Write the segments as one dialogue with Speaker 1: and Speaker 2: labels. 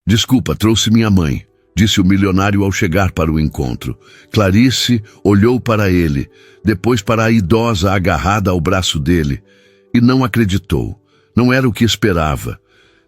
Speaker 1: Desculpa, trouxe minha mãe, disse o milionário ao chegar para o encontro. Clarice olhou para ele, depois para a idosa agarrada ao braço dele, e não acreditou. Não era o que esperava.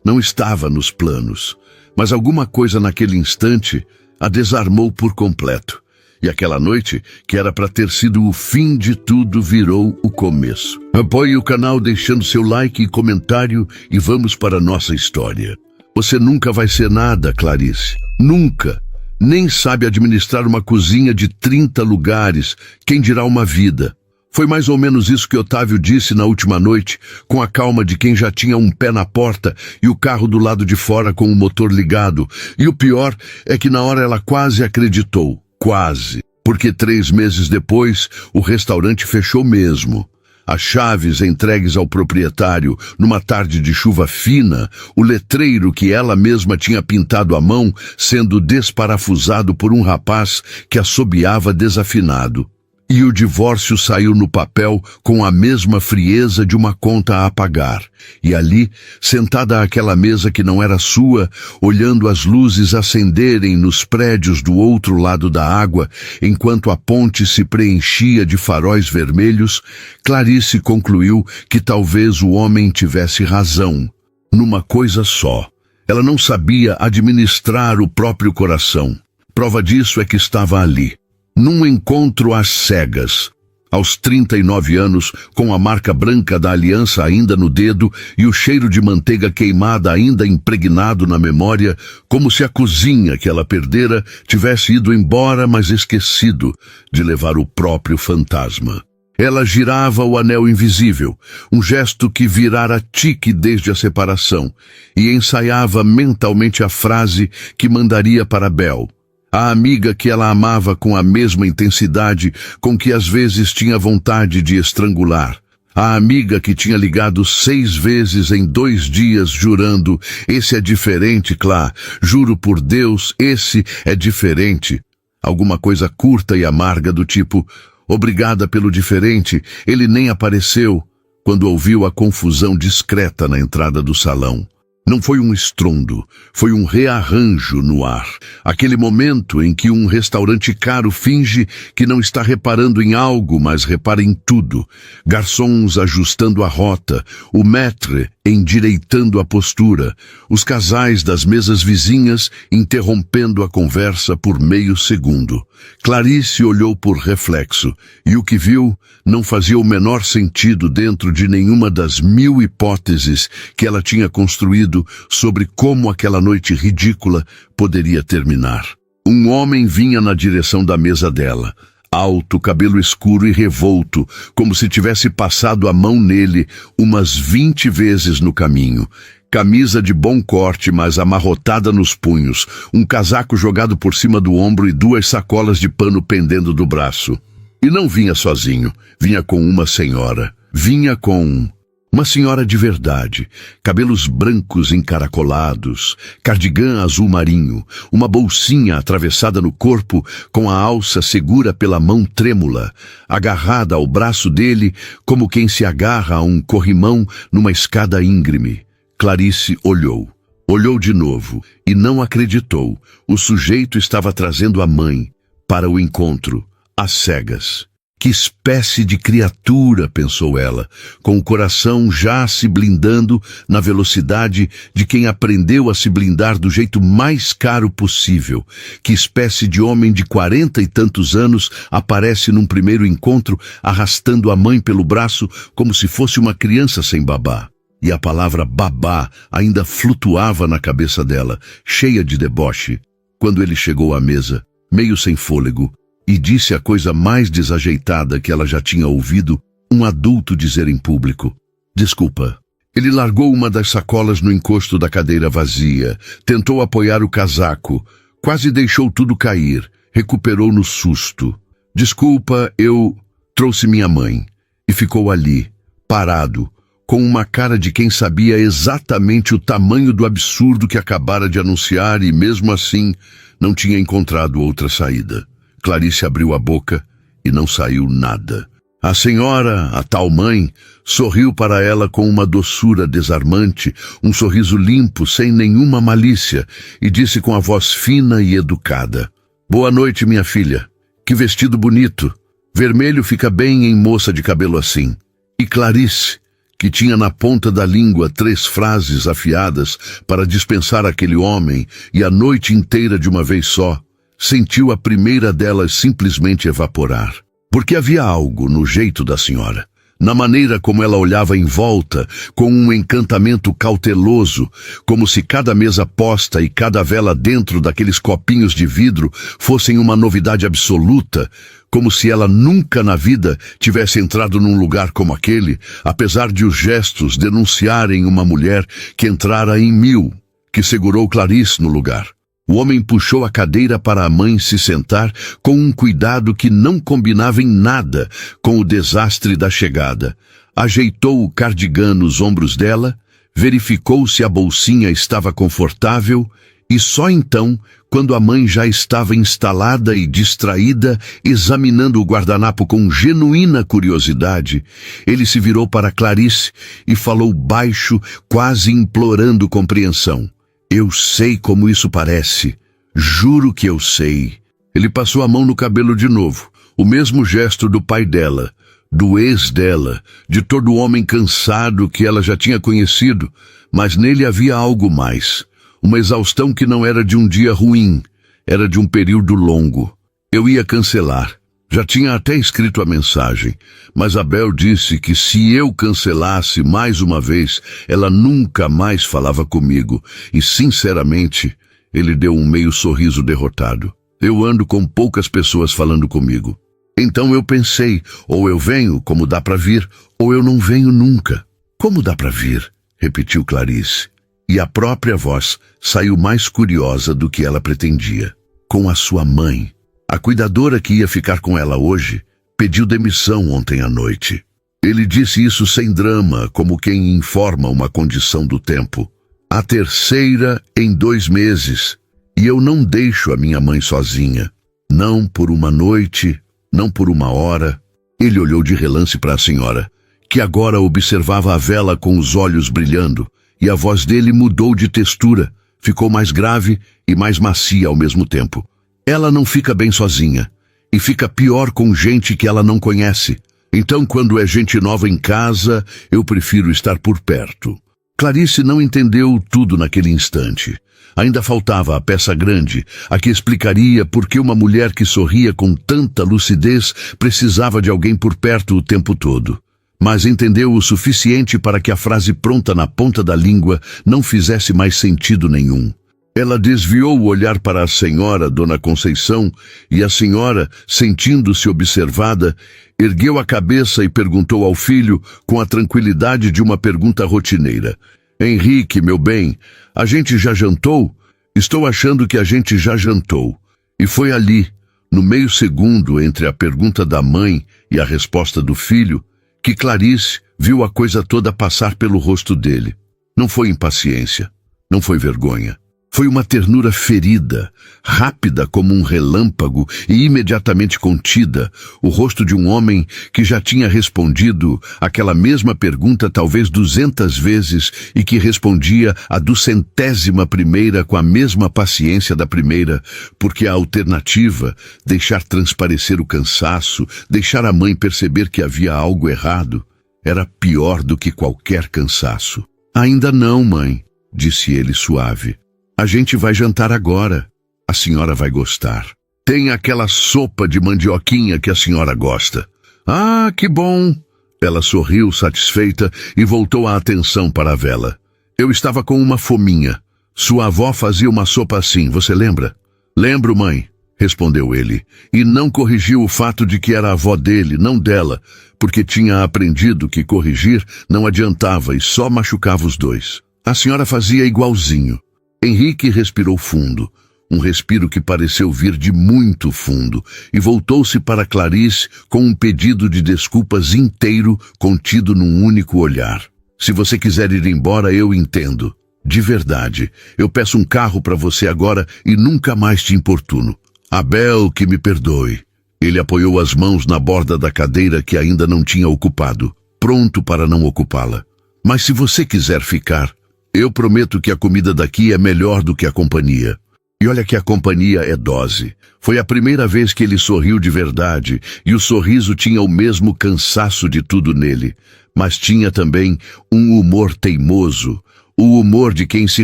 Speaker 1: Não estava nos planos. Mas alguma coisa naquele instante a desarmou por completo. E aquela noite, que era para ter sido o fim de tudo, virou o começo. Apoie o canal deixando seu like e comentário e vamos para a nossa história. Você nunca vai ser nada, Clarice. Nunca. Nem sabe administrar uma cozinha de 30 lugares, quem dirá uma vida. Foi mais ou menos isso que Otávio disse na última noite, com a calma de quem já tinha um pé na porta e o carro do lado de fora com o motor ligado. E o pior é que na hora ela quase acreditou. Quase. Porque 3 meses depois, o restaurante fechou mesmo. As chaves entregues ao proprietário numa tarde de chuva fina, o letreiro que ela mesma tinha pintado à mão sendo desparafusado por um rapaz que assobiava desafinado. E o divórcio saiu no papel com a mesma frieza de uma conta a pagar. E ali, sentada àquela mesa que não era sua, olhando as luzes acenderem nos prédios do outro lado da água, enquanto a ponte se preenchia de faróis vermelhos, Clarice concluiu que talvez o homem tivesse razão. Numa coisa só. Ela não sabia administrar o próprio coração. Prova disso é que estava ali. Num encontro às cegas, aos 39 anos, com a marca branca da aliança ainda no dedo e o cheiro de manteiga queimada ainda impregnado na memória, como se a cozinha que ela perdera tivesse ido embora, mas esquecido de levar o próprio fantasma. Ela girava o anel invisível, um gesto que virara tique desde a separação, e ensaiava mentalmente a frase que mandaria para Bel. A amiga que ela amava com a mesma intensidade com que às vezes tinha vontade de estrangular. A amiga que tinha ligado 6 vezes em 2 dias jurando, esse é diferente, Clá, juro por Deus, esse é diferente. Alguma coisa curta e amarga do tipo, obrigada pelo diferente, ele nem apareceu, quando ouviu a confusão discreta na entrada do salão. Não foi um estrondo, foi um rearranjo no ar. Aquele momento em que um restaurante caro finge que não está reparando em algo, mas repara em tudo. Garçons ajustando a rota, o maître endireitando a postura, os casais das mesas vizinhas interrompendo a conversa por meio segundo. Clarice olhou por reflexo, e o que viu não fazia o menor sentido dentro de nenhuma das 1000 hipóteses que ela tinha construído sobre como aquela noite ridícula poderia terminar. Um homem vinha na direção da mesa dela, alto, cabelo escuro e revolto, como se tivesse passado a mão nele umas 20 vezes no caminho. Camisa de bom corte, mas amarrotada nos punhos, um casaco jogado por cima do ombro e 2 sacolas de pano pendendo do braço. E não vinha sozinho, vinha com uma senhora. Vinha com uma senhora de verdade, cabelos brancos encaracolados, cardigã azul marinho, uma bolsinha atravessada no corpo com a alça segura pela mão trêmula, agarrada ao braço dele como quem se agarra a um corrimão numa escada íngreme. Clarice olhou. Olhou de novo e não acreditou. O sujeito estava trazendo a mãe para o encontro, às cegas. Que espécie de criatura, pensou ela, com o coração já se blindando na velocidade de quem aprendeu a se blindar do jeito mais caro possível. Que espécie de homem de 40 e tantos anos aparece num primeiro encontro arrastando a mãe pelo braço como se fosse uma criança sem babá. E a palavra babá ainda flutuava na cabeça dela, cheia de deboche, quando ele chegou à mesa, meio sem fôlego, e disse a coisa mais desajeitada que ela já tinha ouvido um adulto dizer em público. Desculpa. Ele largou uma das sacolas no encosto da cadeira vazia, tentou apoiar o casaco, quase deixou tudo cair, recuperou no susto. Desculpa, eu trouxe minha mãe. E ficou ali, parado, com uma cara de quem sabia exatamente o tamanho do absurdo que acabara de anunciar e, mesmo assim, não tinha encontrado outra saída. Clarice abriu a boca e não saiu nada. A senhora, a tal mãe, sorriu para ela com uma doçura desarmante, um sorriso limpo, sem nenhuma malícia, e disse com a voz fina e educada: "Boa noite, minha filha. Que vestido bonito. Vermelho fica bem em moça de cabelo assim." E Clarice, que tinha na ponta da língua 3 frases afiadas para dispensar aquele homem e a noite inteira de uma vez só, sentiu a primeira delas simplesmente evaporar. Porque havia algo no jeito da senhora, na maneira como ela olhava em volta, com um encantamento cauteloso, como se cada mesa posta e cada vela dentro daqueles copinhos de vidro fossem uma novidade absoluta, como se ela nunca na vida tivesse entrado num lugar como aquele, apesar de os gestos denunciarem uma mulher que entrara em 1000, que segurou Clarice no lugar. O homem puxou a cadeira para a mãe se sentar com um cuidado que não combinava em nada com o desastre da chegada. Ajeitou o cardigã nos ombros dela, verificou se a bolsinha estava confortável e só então, quando a mãe já estava instalada e distraída, examinando o guardanapo com genuína curiosidade, ele se virou para Clarice e falou baixo, quase implorando compreensão. "Eu sei como isso parece. Juro que eu sei." Ele passou a mão no cabelo de novo, o mesmo gesto do pai dela, do ex dela, de todo homem cansado que ela já tinha conhecido, mas nele havia algo mais. Uma exaustão que não era de um dia ruim, era de um período longo. Eu ia cancelar. Já tinha até escrito a mensagem, mas Abel disse que se eu cancelasse mais uma vez, ela nunca mais falava comigo, e sinceramente, ele deu um meio sorriso derrotado. Eu ando com poucas pessoas falando comigo. Então eu pensei, ou eu venho, como dá para vir, ou eu não venho nunca. "Como dá para vir?" repetiu Clarice, e a própria voz saiu mais curiosa do que ela pretendia. "Com a sua mãe. A cuidadora que ia ficar com ela hoje pediu demissão ontem à noite." Ele disse isso sem drama, como quem informa uma condição do tempo. "A terceira em 2 meses, e eu não deixo a minha mãe sozinha. Não por uma noite, não por uma hora." Ele olhou de relance para a senhora, que agora observava a vela com os olhos brilhando, e a voz dele mudou de textura, ficou mais grave e mais macia ao mesmo tempo. "Ela não fica bem sozinha, e fica pior com gente que ela não conhece. Então, quando é gente nova em casa, eu prefiro estar por perto." Clarice não entendeu tudo naquele instante. Ainda faltava a peça grande, a que explicaria por que uma mulher que sorria com tanta lucidez precisava de alguém por perto o tempo todo. Mas entendeu o suficiente para que a frase pronta na ponta da língua não fizesse mais sentido nenhum. Ela desviou o olhar para a senhora, Dona Conceição, e a senhora, sentindo-se observada, ergueu a cabeça e perguntou ao filho com a tranquilidade de uma pergunta rotineira: "Henrique, meu bem, a gente já jantou?" "Estou achando que a gente já jantou." E foi ali, no meio segundo entre a pergunta da mãe e a resposta do filho, que Clarice viu a coisa toda passar pelo rosto dele. Não foi impaciência, não foi vergonha. Foi uma ternura ferida, rápida como um relâmpago e imediatamente contida, o rosto de um homem que já tinha respondido aquela mesma pergunta talvez 200 vezes e que respondia a 200ª com a mesma paciência da primeira, porque a alternativa, deixar transparecer o cansaço, deixar a mãe perceber que havia algo errado, era pior do que qualquer cansaço. "Ainda não, mãe", disse ele suave. "A gente vai jantar agora. A senhora vai gostar. Tem aquela sopa de mandioquinha que a senhora gosta." "Ah, que bom!" Ela sorriu satisfeita e voltou a atenção para a vela. "Eu estava com uma fominha. Sua avó fazia uma sopa assim, você lembra?" "Lembro, mãe", respondeu ele, e não corrigiu o fato de que era a avó dele, não dela, porque tinha aprendido que corrigir não adiantava e só machucava os dois. A senhora fazia igualzinho. Henrique respirou fundo, um respiro que pareceu vir de muito fundo, e voltou-se para Clarice com um pedido de desculpas inteiro contido num único olhar. "Se você quiser ir embora, eu entendo. De verdade, eu peço um carro para você agora e nunca mais te importuno. Abel, que me perdoe." Ele apoiou as mãos na borda da cadeira que ainda não tinha ocupado, pronto para não ocupá-la. Mas se você quiser ficar, eu prometo que a comida daqui é melhor do que a companhia. E olha que a companhia é dose. Foi a primeira vez que ele sorriu de verdade, e o sorriso tinha o mesmo cansaço de tudo nele, mas tinha também um humor teimoso, o humor de quem se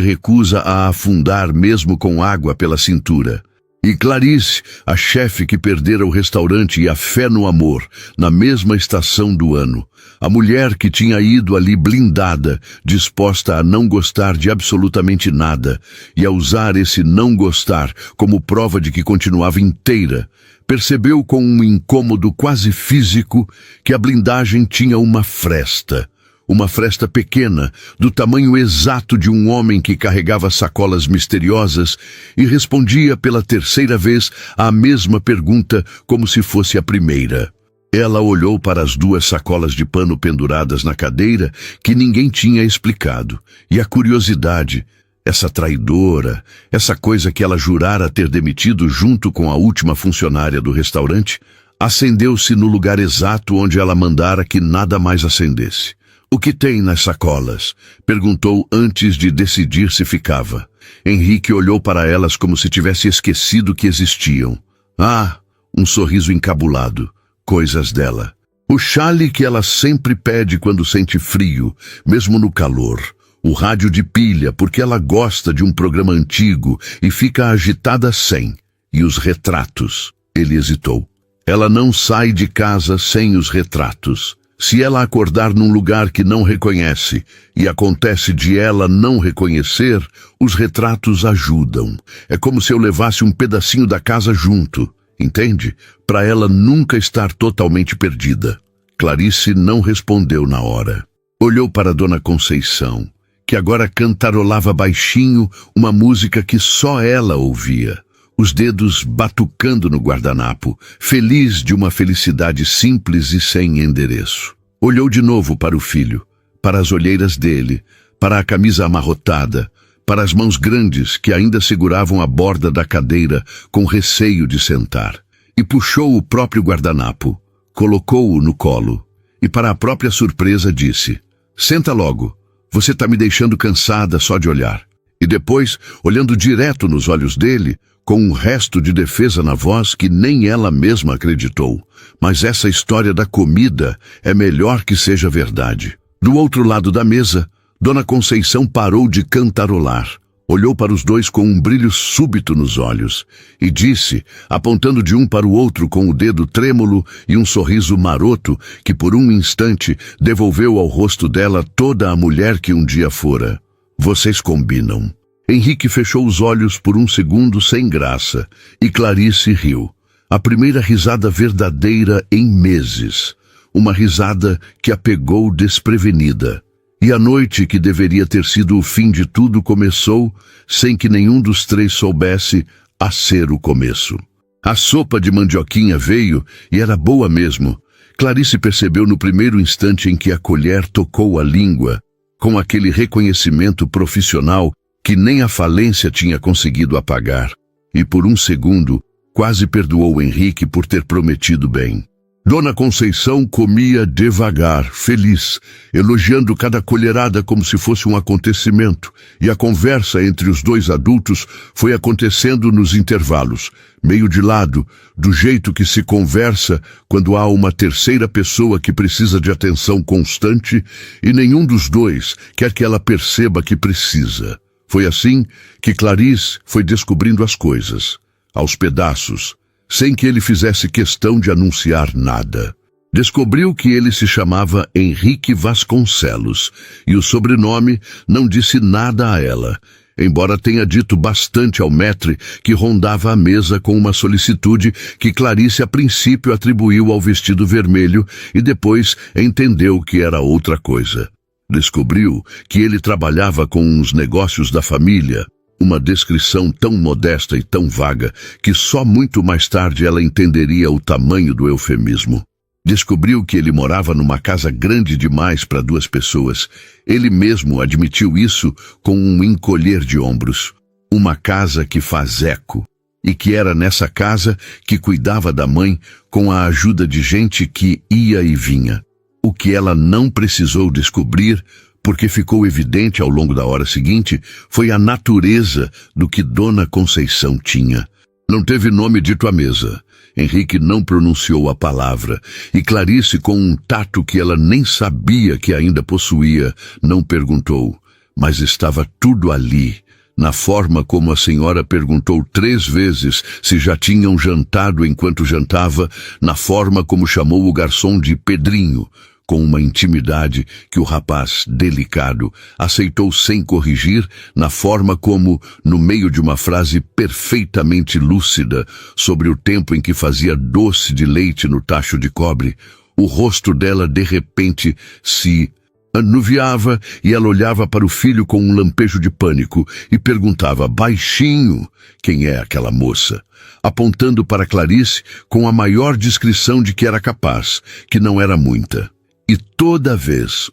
Speaker 1: recusa a afundar mesmo com água pela cintura. E Clarice, a chefe que perdera o restaurante e a fé no amor, na mesma estação do ano. A mulher que tinha ido ali blindada, disposta a não gostar de absolutamente nada, e a usar esse não gostar como prova de que continuava inteira, percebeu com um incômodo quase físico que a blindagem tinha uma fresta. Uma fresta pequena, do tamanho exato de um homem que carregava sacolas misteriosas e respondia pela terceira vez à mesma pergunta como se fosse a primeira. Ela olhou para as 2 sacolas de pano penduradas na cadeira que ninguém tinha explicado, e a curiosidade, essa traidora, essa coisa que ela jurara ter demitido junto com a última funcionária do restaurante, acendeu-se no lugar exato onde ela mandara que nada mais acendesse. "O que tem nas sacolas?" perguntou antes de decidir se ficava. Henrique olhou para elas como se tivesse esquecido que existiam. "Ah!" um sorriso encabulado. Coisas dela. O chale que ela sempre pede quando sente frio, mesmo no calor. O rádio de pilha, porque ela gosta de um programa antigo e fica agitada sem. E os retratos. Ele hesitou. Ela não sai de casa sem os retratos. Se ela acordar num lugar que não reconhece, e acontece de ela não reconhecer, os retratos ajudam. É como se eu levasse um pedacinho da casa junto, entende? Para ela nunca estar totalmente perdida. Clarice não respondeu na hora. Olhou para Dona Conceição, que agora cantarolava baixinho uma música que só ela ouvia. Os dedos batucando no guardanapo, feliz de uma felicidade simples e sem endereço. Olhou de novo para o filho, para as olheiras dele, para a camisa amarrotada, para as mãos grandes que ainda seguravam a borda da cadeira com receio de sentar. E puxou o próprio guardanapo, colocou-o no colo, e para a própria surpresa disse: "Senta logo, você está me deixando cansada só de olhar." E depois, olhando direto nos olhos dele, com um resto de defesa na voz que nem ela mesma acreditou. "Mas essa história da comida é melhor que seja verdade." Do outro lado da mesa, Dona Conceição parou de cantarolar. Olhou para os 2 com um brilho súbito nos olhos e disse, apontando de um para o outro com o dedo trêmulo e um sorriso maroto que por um instante devolveu ao rosto dela toda a mulher que um dia fora: "Vocês combinam." Henrique fechou os olhos por um segundo sem graça, e Clarice riu. A primeira risada verdadeira em meses. Uma risada que a pegou desprevenida. E a noite que deveria ter sido o fim de tudo começou, sem que nenhum dos 3 soubesse, a ser o começo. A sopa de mandioquinha veio, e era boa mesmo. Clarice percebeu no primeiro instante em que a colher tocou a língua, com aquele reconhecimento profissional que nem a falência tinha conseguido apagar, e por um segundo quase perdoou Henrique por ter prometido bem. Dona Conceição comia devagar, feliz, elogiando cada colherada como se fosse um acontecimento, e a conversa entre os 2 adultos foi acontecendo nos intervalos, meio de lado, do jeito que se conversa quando há uma terceira pessoa que precisa de atenção constante e nenhum dos 2 quer que ela perceba que precisa. Foi assim que Clarice foi descobrindo as coisas, aos pedaços, sem que ele fizesse questão de anunciar nada. Descobriu que ele se chamava Henrique Vasconcelos, e o sobrenome não disse nada a ela, embora tenha dito bastante ao maître que rondava a mesa com uma solicitude que Clarice a princípio atribuiu ao vestido vermelho e depois entendeu que era outra coisa. Descobriu que ele trabalhava com os negócios da família, uma descrição tão modesta e tão vaga que só muito mais tarde ela entenderia o tamanho do eufemismo. Descobriu que ele morava numa casa grande demais para 2 pessoas. Ele mesmo admitiu isso com um encolher de ombros. Uma casa que faz eco. e que era nessa casa que cuidava da mãe com a ajuda de gente que ia e vinha. O que ela não precisou descobrir, porque ficou evidente ao longo da hora seguinte, foi a natureza do que Dona Conceição tinha. Não teve nome dito à mesa. Henrique não pronunciou a palavra, e Clarice, com um tato que ela nem sabia que ainda possuía, não perguntou, mas estava tudo ali, na forma como a senhora perguntou 3 vezes se já tinham jantado enquanto jantava, na forma como chamou o garçom de Pedrinho, com uma intimidade que o rapaz, delicado, aceitou sem corrigir, na forma como, no meio de uma frase perfeitamente lúcida sobre o tempo em que fazia doce de leite no tacho de cobre, o rosto dela de repente se anuviava e ela olhava para o filho com um lampejo de pânico e perguntava baixinho quem é aquela moça, apontando para Clarice com a maior discrição de que era capaz, que não era muita. E toda vez,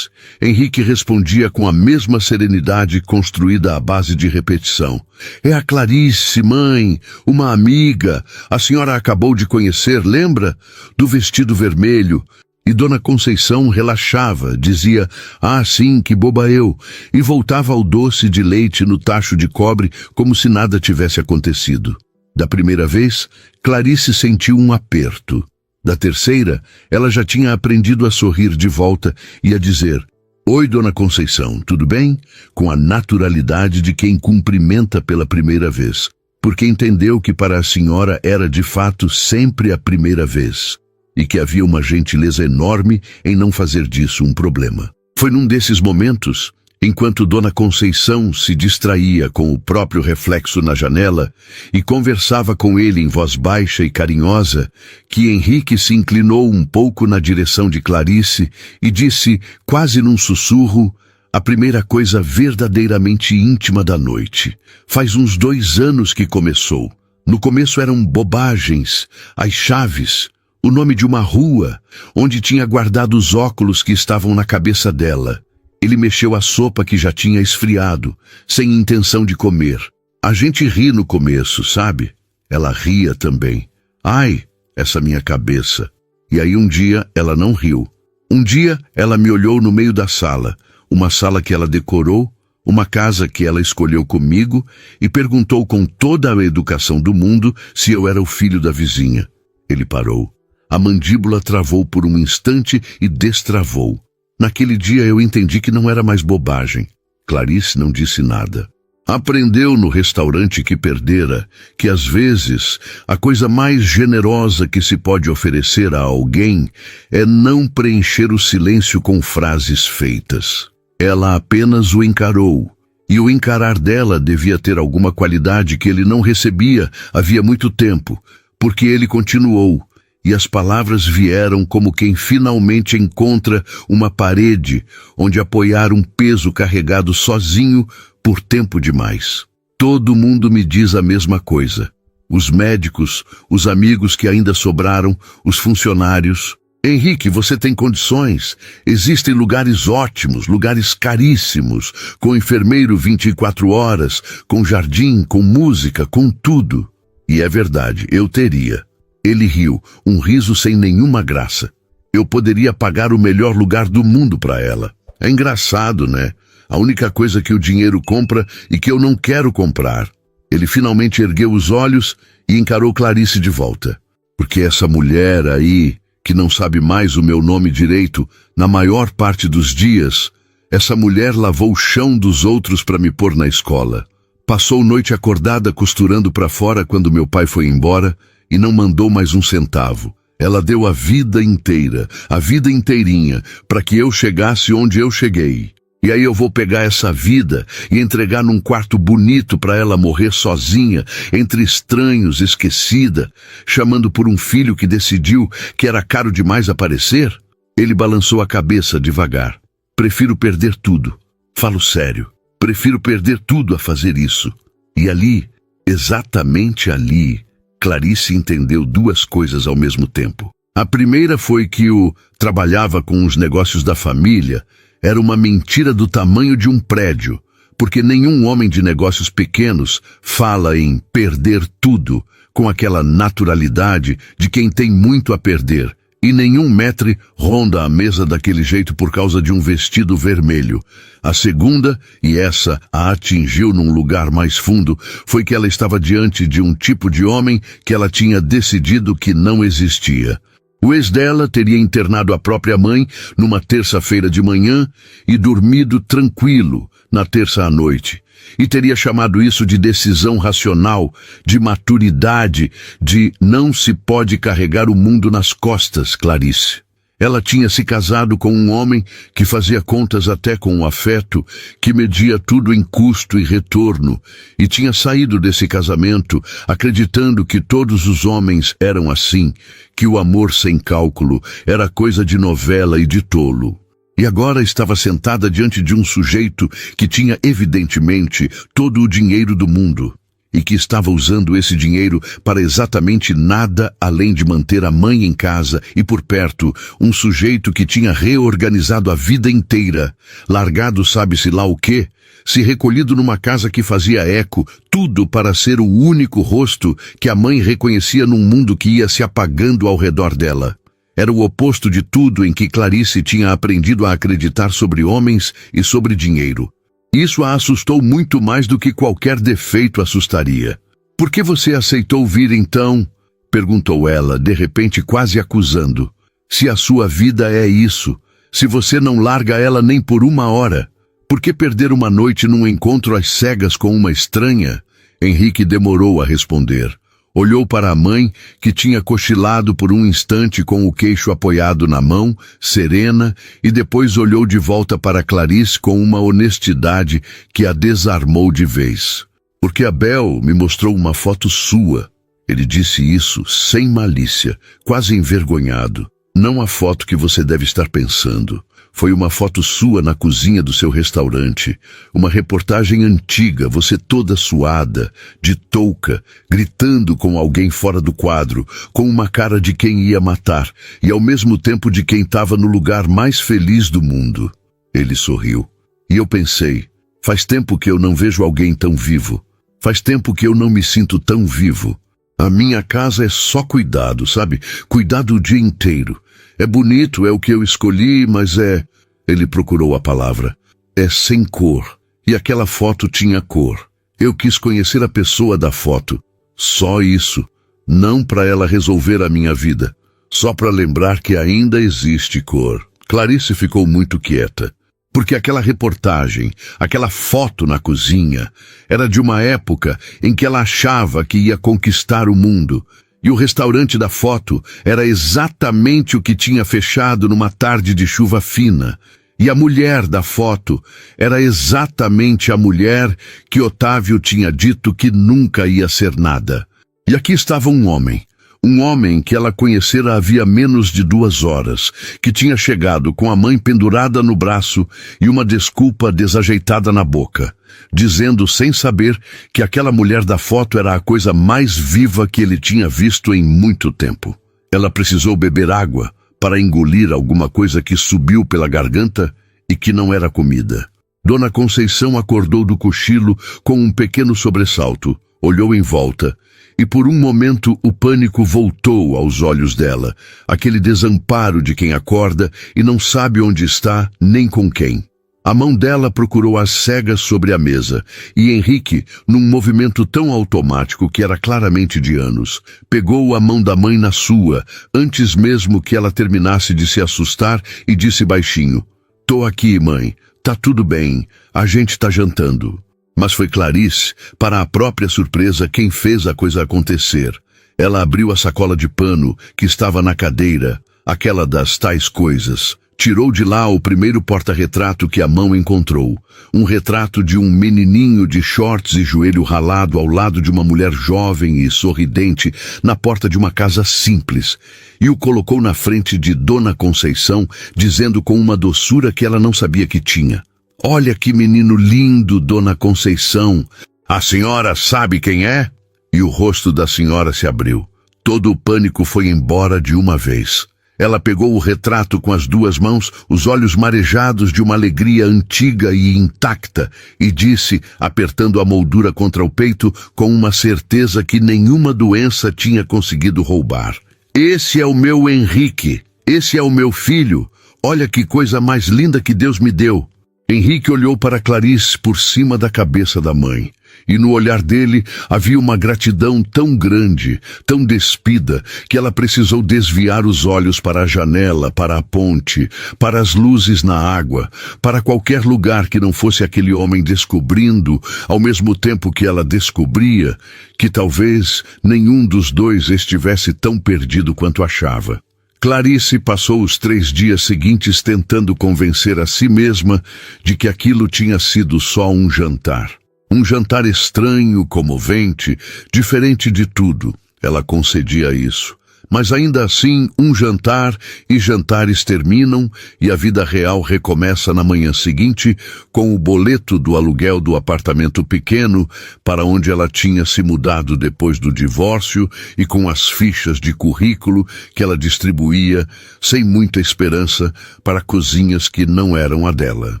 Speaker 1: Henrique respondia com a mesma serenidade construída à base de repetição. É a Clarice, mãe, uma amiga. A senhora acabou de conhecer, lembra? Do vestido vermelho. E Dona Conceição relaxava, dizia, ah, sim, que boba eu, e voltava ao doce de leite no tacho de cobre como se nada tivesse acontecido. Da primeira vez, Clarice sentiu um aperto. Da terceira, ela já tinha aprendido a sorrir de volta e a dizer, oi, Dona Conceição, tudo bem? Com a naturalidade de quem cumprimenta pela primeira vez, porque entendeu que para a senhora era de fato sempre a primeira vez, e que havia uma gentileza enorme em não fazer disso um problema. Foi num desses momentos, enquanto Dona Conceição se distraía com o próprio reflexo na janela e conversava com ele em voz baixa e carinhosa, que Henrique se inclinou um pouco na direção de Clarice e disse, quase num sussurro, a primeira coisa verdadeiramente íntima da noite. Faz uns 2 anos que começou. No começo eram bobagens, as chaves, o nome de uma rua, onde tinha guardado os óculos que estavam na cabeça dela. Ele mexeu a sopa que já tinha esfriado, sem intenção de comer. A gente ri no começo, sabe? Ela ria também. Ai, essa minha cabeça. E aí um dia ela não riu. Um dia ela me olhou no meio da sala, uma sala que ela decorou, uma casa que ela escolheu comigo, e perguntou com toda a educação do mundo se eu era o filho da vizinha. Ele parou. A mandíbula travou por um instante e destravou. Naquele dia eu entendi que não era mais bobagem. Clarice não disse nada. Aprendeu no restaurante que perdera que às vezes a coisa mais generosa que se pode oferecer a alguém é não preencher o silêncio com frases feitas. Ela apenas o encarou, e o encarar dela devia ter alguma qualidade que ele não recebia havia muito tempo, porque ele continuou. E as palavras vieram como quem finalmente encontra uma parede onde apoiar um peso carregado sozinho por tempo demais. Todo mundo me diz a mesma coisa. Os médicos, os amigos que ainda sobraram, os funcionários. Henrique, você tem condições. Existem lugares ótimos, lugares caríssimos, com enfermeiro 24 horas, com jardim, com música, com tudo. E é verdade, eu teria. Ele riu, um riso sem nenhuma graça. Eu poderia pagar o melhor lugar do mundo para ela. É engraçado, né? A única coisa que o dinheiro compra e que eu não quero comprar. Ele finalmente ergueu os olhos e encarou Clarice de volta. Porque essa mulher aí, que não sabe mais o meu nome direito, na maior parte dos dias, essa mulher lavou o chão dos outros para me pôr na escola. Passou noite acordada costurando para fora quando meu pai foi embora, e não mandou mais um centavo. Ela deu a vida inteira, a vida inteirinha, para que eu chegasse onde eu cheguei. E aí eu vou pegar essa vida e entregar num quarto bonito para ela morrer sozinha, entre estranhos, esquecida, chamando por um filho que decidiu que era caro demais aparecer? Ele balançou a cabeça devagar. Prefiro perder tudo. Falo sério. Prefiro perder tudo a fazer isso. E ali, exatamente ali, Clarice entendeu 2 coisas ao mesmo tempo. A primeira foi que o trabalhava com os negócios da família era uma mentira do tamanho de um prédio, porque nenhum homem de negócios pequenos fala em perder tudo com aquela naturalidade de quem tem muito a perder. E nenhum maître ronda a mesa daquele jeito por causa de um vestido vermelho. A segunda, e essa a atingiu num lugar mais fundo, foi que ela estava diante de um tipo de homem que ela tinha decidido que não existia. O ex dela teria internado a própria mãe numa terça-feira de manhã e dormido tranquilo na terça à noite. E teria chamado isso de decisão racional, de maturidade, de não se pode carregar o mundo nas costas, Clarice. Ela tinha se casado com um homem que fazia contas até com o afeto, que media tudo em custo e retorno, e tinha saído desse casamento acreditando que todos os homens eram assim, que o amor sem cálculo era coisa de novela e de tolo. E agora estava sentada diante de um sujeito que tinha evidentemente todo o dinheiro do mundo e que estava usando esse dinheiro para exatamente nada além de manter a mãe em casa e por perto um sujeito que tinha reorganizado a vida inteira, largado sabe-se lá o quê, se recolhido numa casa que fazia eco, tudo para ser o único rosto que a mãe reconhecia num mundo que ia se apagando ao redor dela. Era o oposto de tudo em que Clarice tinha aprendido a acreditar sobre homens e sobre dinheiro. Isso a assustou muito mais do que qualquer defeito assustaria. "Por que você aceitou vir então?" perguntou ela, de repente quase acusando. "Se a sua vida é isso, se você não larga ela nem por uma hora, por que perder uma noite num encontro às cegas com uma estranha?" Henrique demorou a responder. Olhou para a mãe, que tinha cochilado por um instante com o queixo apoiado na mão, serena, e depois olhou de volta para Clarice com uma honestidade que a desarmou de vez. "Porque Abel me mostrou uma foto sua." Ele disse isso sem malícia, quase envergonhado. "Não a foto que você deve estar pensando. Foi uma foto sua na cozinha do seu restaurante. Uma reportagem antiga, você toda suada, de touca, gritando com alguém fora do quadro, com uma cara de quem ia matar, e ao mesmo tempo de quem estava no lugar mais feliz do mundo." Ele sorriu. "E eu pensei, faz tempo que eu não vejo alguém tão vivo. Faz tempo que eu não me sinto tão vivo. A minha casa é só cuidado, sabe? Cuidado o dia inteiro. É bonito, é o que eu escolhi, mas é..." Ele procurou a palavra. "É sem cor. E aquela foto tinha cor. Eu quis conhecer a pessoa da foto. Só isso. Não para ela resolver a minha vida. Só para lembrar que ainda existe cor." Clarice ficou muito quieta. Porque aquela reportagem, aquela foto na cozinha, era de uma época em que ela achava que ia conquistar o mundo. E o restaurante da foto era exatamente o que tinha fechado numa tarde de chuva fina. E a mulher da foto era exatamente a mulher que Otávio tinha dito que nunca ia ser nada. E aqui estava um homem que ela conhecera havia menos de 2 horas, que tinha chegado com a mãe pendurada no braço e uma desculpa desajeitada na boca, dizendo sem saber que aquela mulher da foto era a coisa mais viva que ele tinha visto em muito tempo. Ela precisou beber água para engolir alguma coisa que subiu pela garganta e que não era comida. Dona Conceição acordou do cochilo com um pequeno sobressalto, olhou em volta, e por um momento o pânico voltou aos olhos dela, aquele desamparo de quem acorda e não sabe onde está nem com quem. A mão dela procurou às cegas sobre a mesa, e Henrique, num movimento tão automático que era claramente de anos, pegou a mão da mãe na sua, antes mesmo que ela terminasse de se assustar, e disse baixinho: "Tô aqui, mãe. Tá tudo bem. A gente tá jantando." Mas foi Clarice, para a própria surpresa, quem fez a coisa acontecer. Ela abriu a sacola de pano que estava na cadeira, aquela das tais coisas. Tirou de lá o primeiro porta-retrato que a mão encontrou. Um retrato de um menininho de shorts e joelho ralado ao lado de uma mulher jovem e sorridente na porta de uma casa simples. E o colocou na frente de Dona Conceição, dizendo com uma doçura que ela não sabia que tinha: "Olha que menino lindo, Dona Conceição. A senhora sabe quem é?" E o rosto da senhora se abriu. Todo o pânico foi embora de uma vez. Ela pegou o retrato com as duas mãos, os olhos marejados de uma alegria antiga e intacta, e disse, apertando a moldura contra o peito, com uma certeza que nenhuma doença tinha conseguido roubar: "Esse é o meu Henrique, esse é o meu filho. Olha que coisa mais linda que Deus me deu." Henrique olhou para Clarice por cima da cabeça da mãe, e no olhar dele havia uma gratidão tão grande, tão despida, que ela precisou desviar os olhos para a janela, para a ponte, para as luzes na água, para qualquer lugar que não fosse aquele homem descobrindo, ao mesmo tempo que ela descobria, que talvez nenhum dos dois estivesse tão perdido quanto achava. Clarice passou os 3 dias seguintes tentando convencer a si mesma de que aquilo tinha sido só um jantar. Um jantar estranho, comovente, diferente de tudo. Ela concedia isso. Mas ainda assim, um jantar e jantares terminam e a vida real recomeça na manhã seguinte com o boleto do aluguel do apartamento pequeno para onde ela tinha se mudado depois do divórcio e com as fichas de currículo que ela distribuía sem muita esperança para cozinhas que não eram a dela.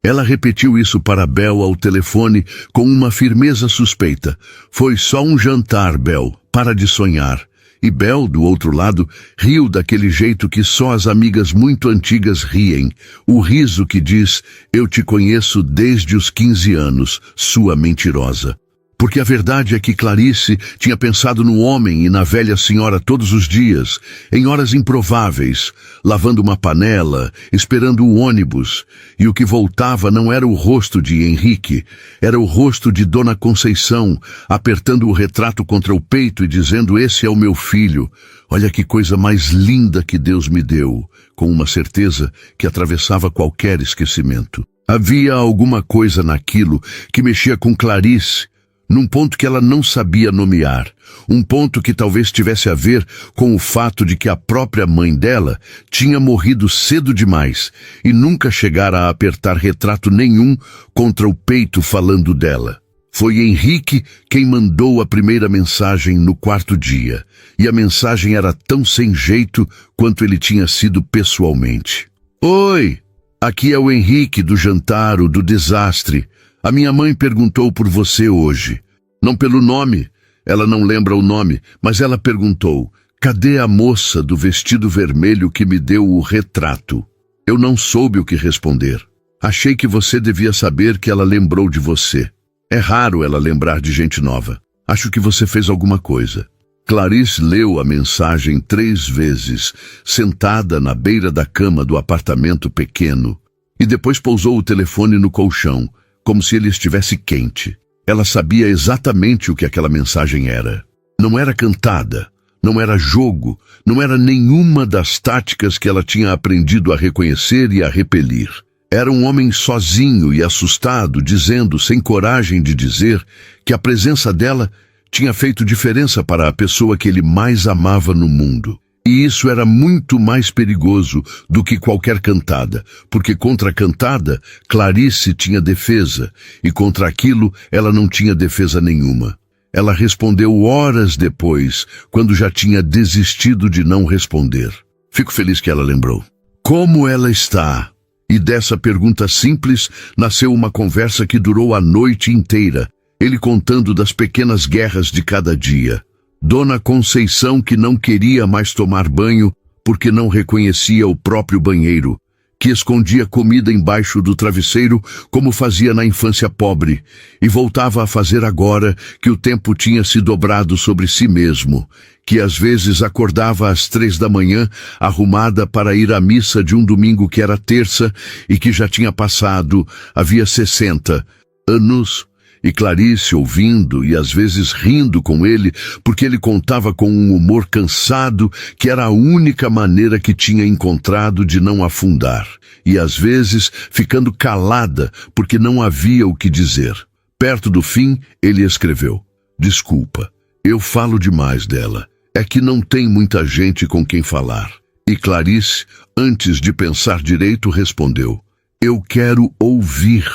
Speaker 1: Ela repetiu isso para Bel ao telefone com uma firmeza suspeita. "Foi só um jantar, Bel. Para de sonhar." E Bel, do outro lado, riu daquele jeito que só as amigas muito antigas riem. O riso que diz, "Eu te conheço desde os 15 anos, sua mentirosa." Porque a verdade é que Clarice tinha pensado no homem e na velha senhora todos os dias, em horas improváveis, lavando uma panela, esperando o ônibus, e o que voltava não era o rosto de Henrique, era o rosto de Dona Conceição, apertando o retrato contra o peito e dizendo, "Esse é o meu filho, olha que coisa mais linda que Deus me deu", com uma certeza que atravessava qualquer esquecimento. Havia alguma coisa naquilo que mexia com Clarice, num ponto que ela não sabia nomear, um ponto que talvez tivesse a ver com o fato de que a própria mãe dela tinha morrido cedo demais e nunca chegara a apertar retrato nenhum contra o peito falando dela. Foi Henrique quem mandou a primeira mensagem no 4º dia, e a mensagem era tão sem jeito quanto ele tinha sido pessoalmente. "Oi, aqui é o Henrique do jantar, o do desastre. A minha mãe perguntou por você hoje. Não pelo nome, ela não lembra o nome, mas ela perguntou, cadê a moça do vestido vermelho que me deu o retrato? Eu não soube o que responder. Achei que você devia saber que ela lembrou de você. É raro ela lembrar de gente nova. Acho que você fez alguma coisa." Clarice leu a mensagem 3 vezes, sentada na beira da cama do apartamento pequeno, e depois pousou o telefone no colchão, como se ele estivesse quente. Ela sabia exatamente o que aquela mensagem era. Não era cantada, não era jogo, não era nenhuma das táticas que ela tinha aprendido a reconhecer e a repelir. Era um homem sozinho e assustado, dizendo, sem coragem de dizer, que a presença dela tinha feito diferença para a pessoa que ele mais amava no mundo. E isso era muito mais perigoso do que qualquer cantada, porque contra a cantada, Clarice tinha defesa, e contra aquilo ela não tinha defesa nenhuma. Ela respondeu horas depois, quando já tinha desistido de não responder. Fico feliz que ela lembrou. "Como ela está?" E dessa pergunta simples nasceu uma conversa que durou a noite inteira, ele contando das pequenas guerras de cada dia. Dona Conceição que não queria mais tomar banho porque não reconhecia o próprio banheiro, que escondia comida embaixo do travesseiro como fazia na infância pobre, e voltava a fazer agora que o tempo tinha se dobrado sobre si mesmo, que às vezes acordava às 3 da manhã, arrumada para ir à missa de um domingo que era terça e que já tinha passado, havia 60 anos, e Clarice ouvindo e às vezes rindo com ele, porque ele contava com um humor cansado que era a única maneira que tinha encontrado de não afundar, e às vezes ficando calada porque não havia o que dizer. Perto do fim, ele escreveu, "Desculpa, eu falo demais dela. É que não tem muita gente com quem falar." E Clarice, antes de pensar direito, respondeu, "Eu quero ouvir."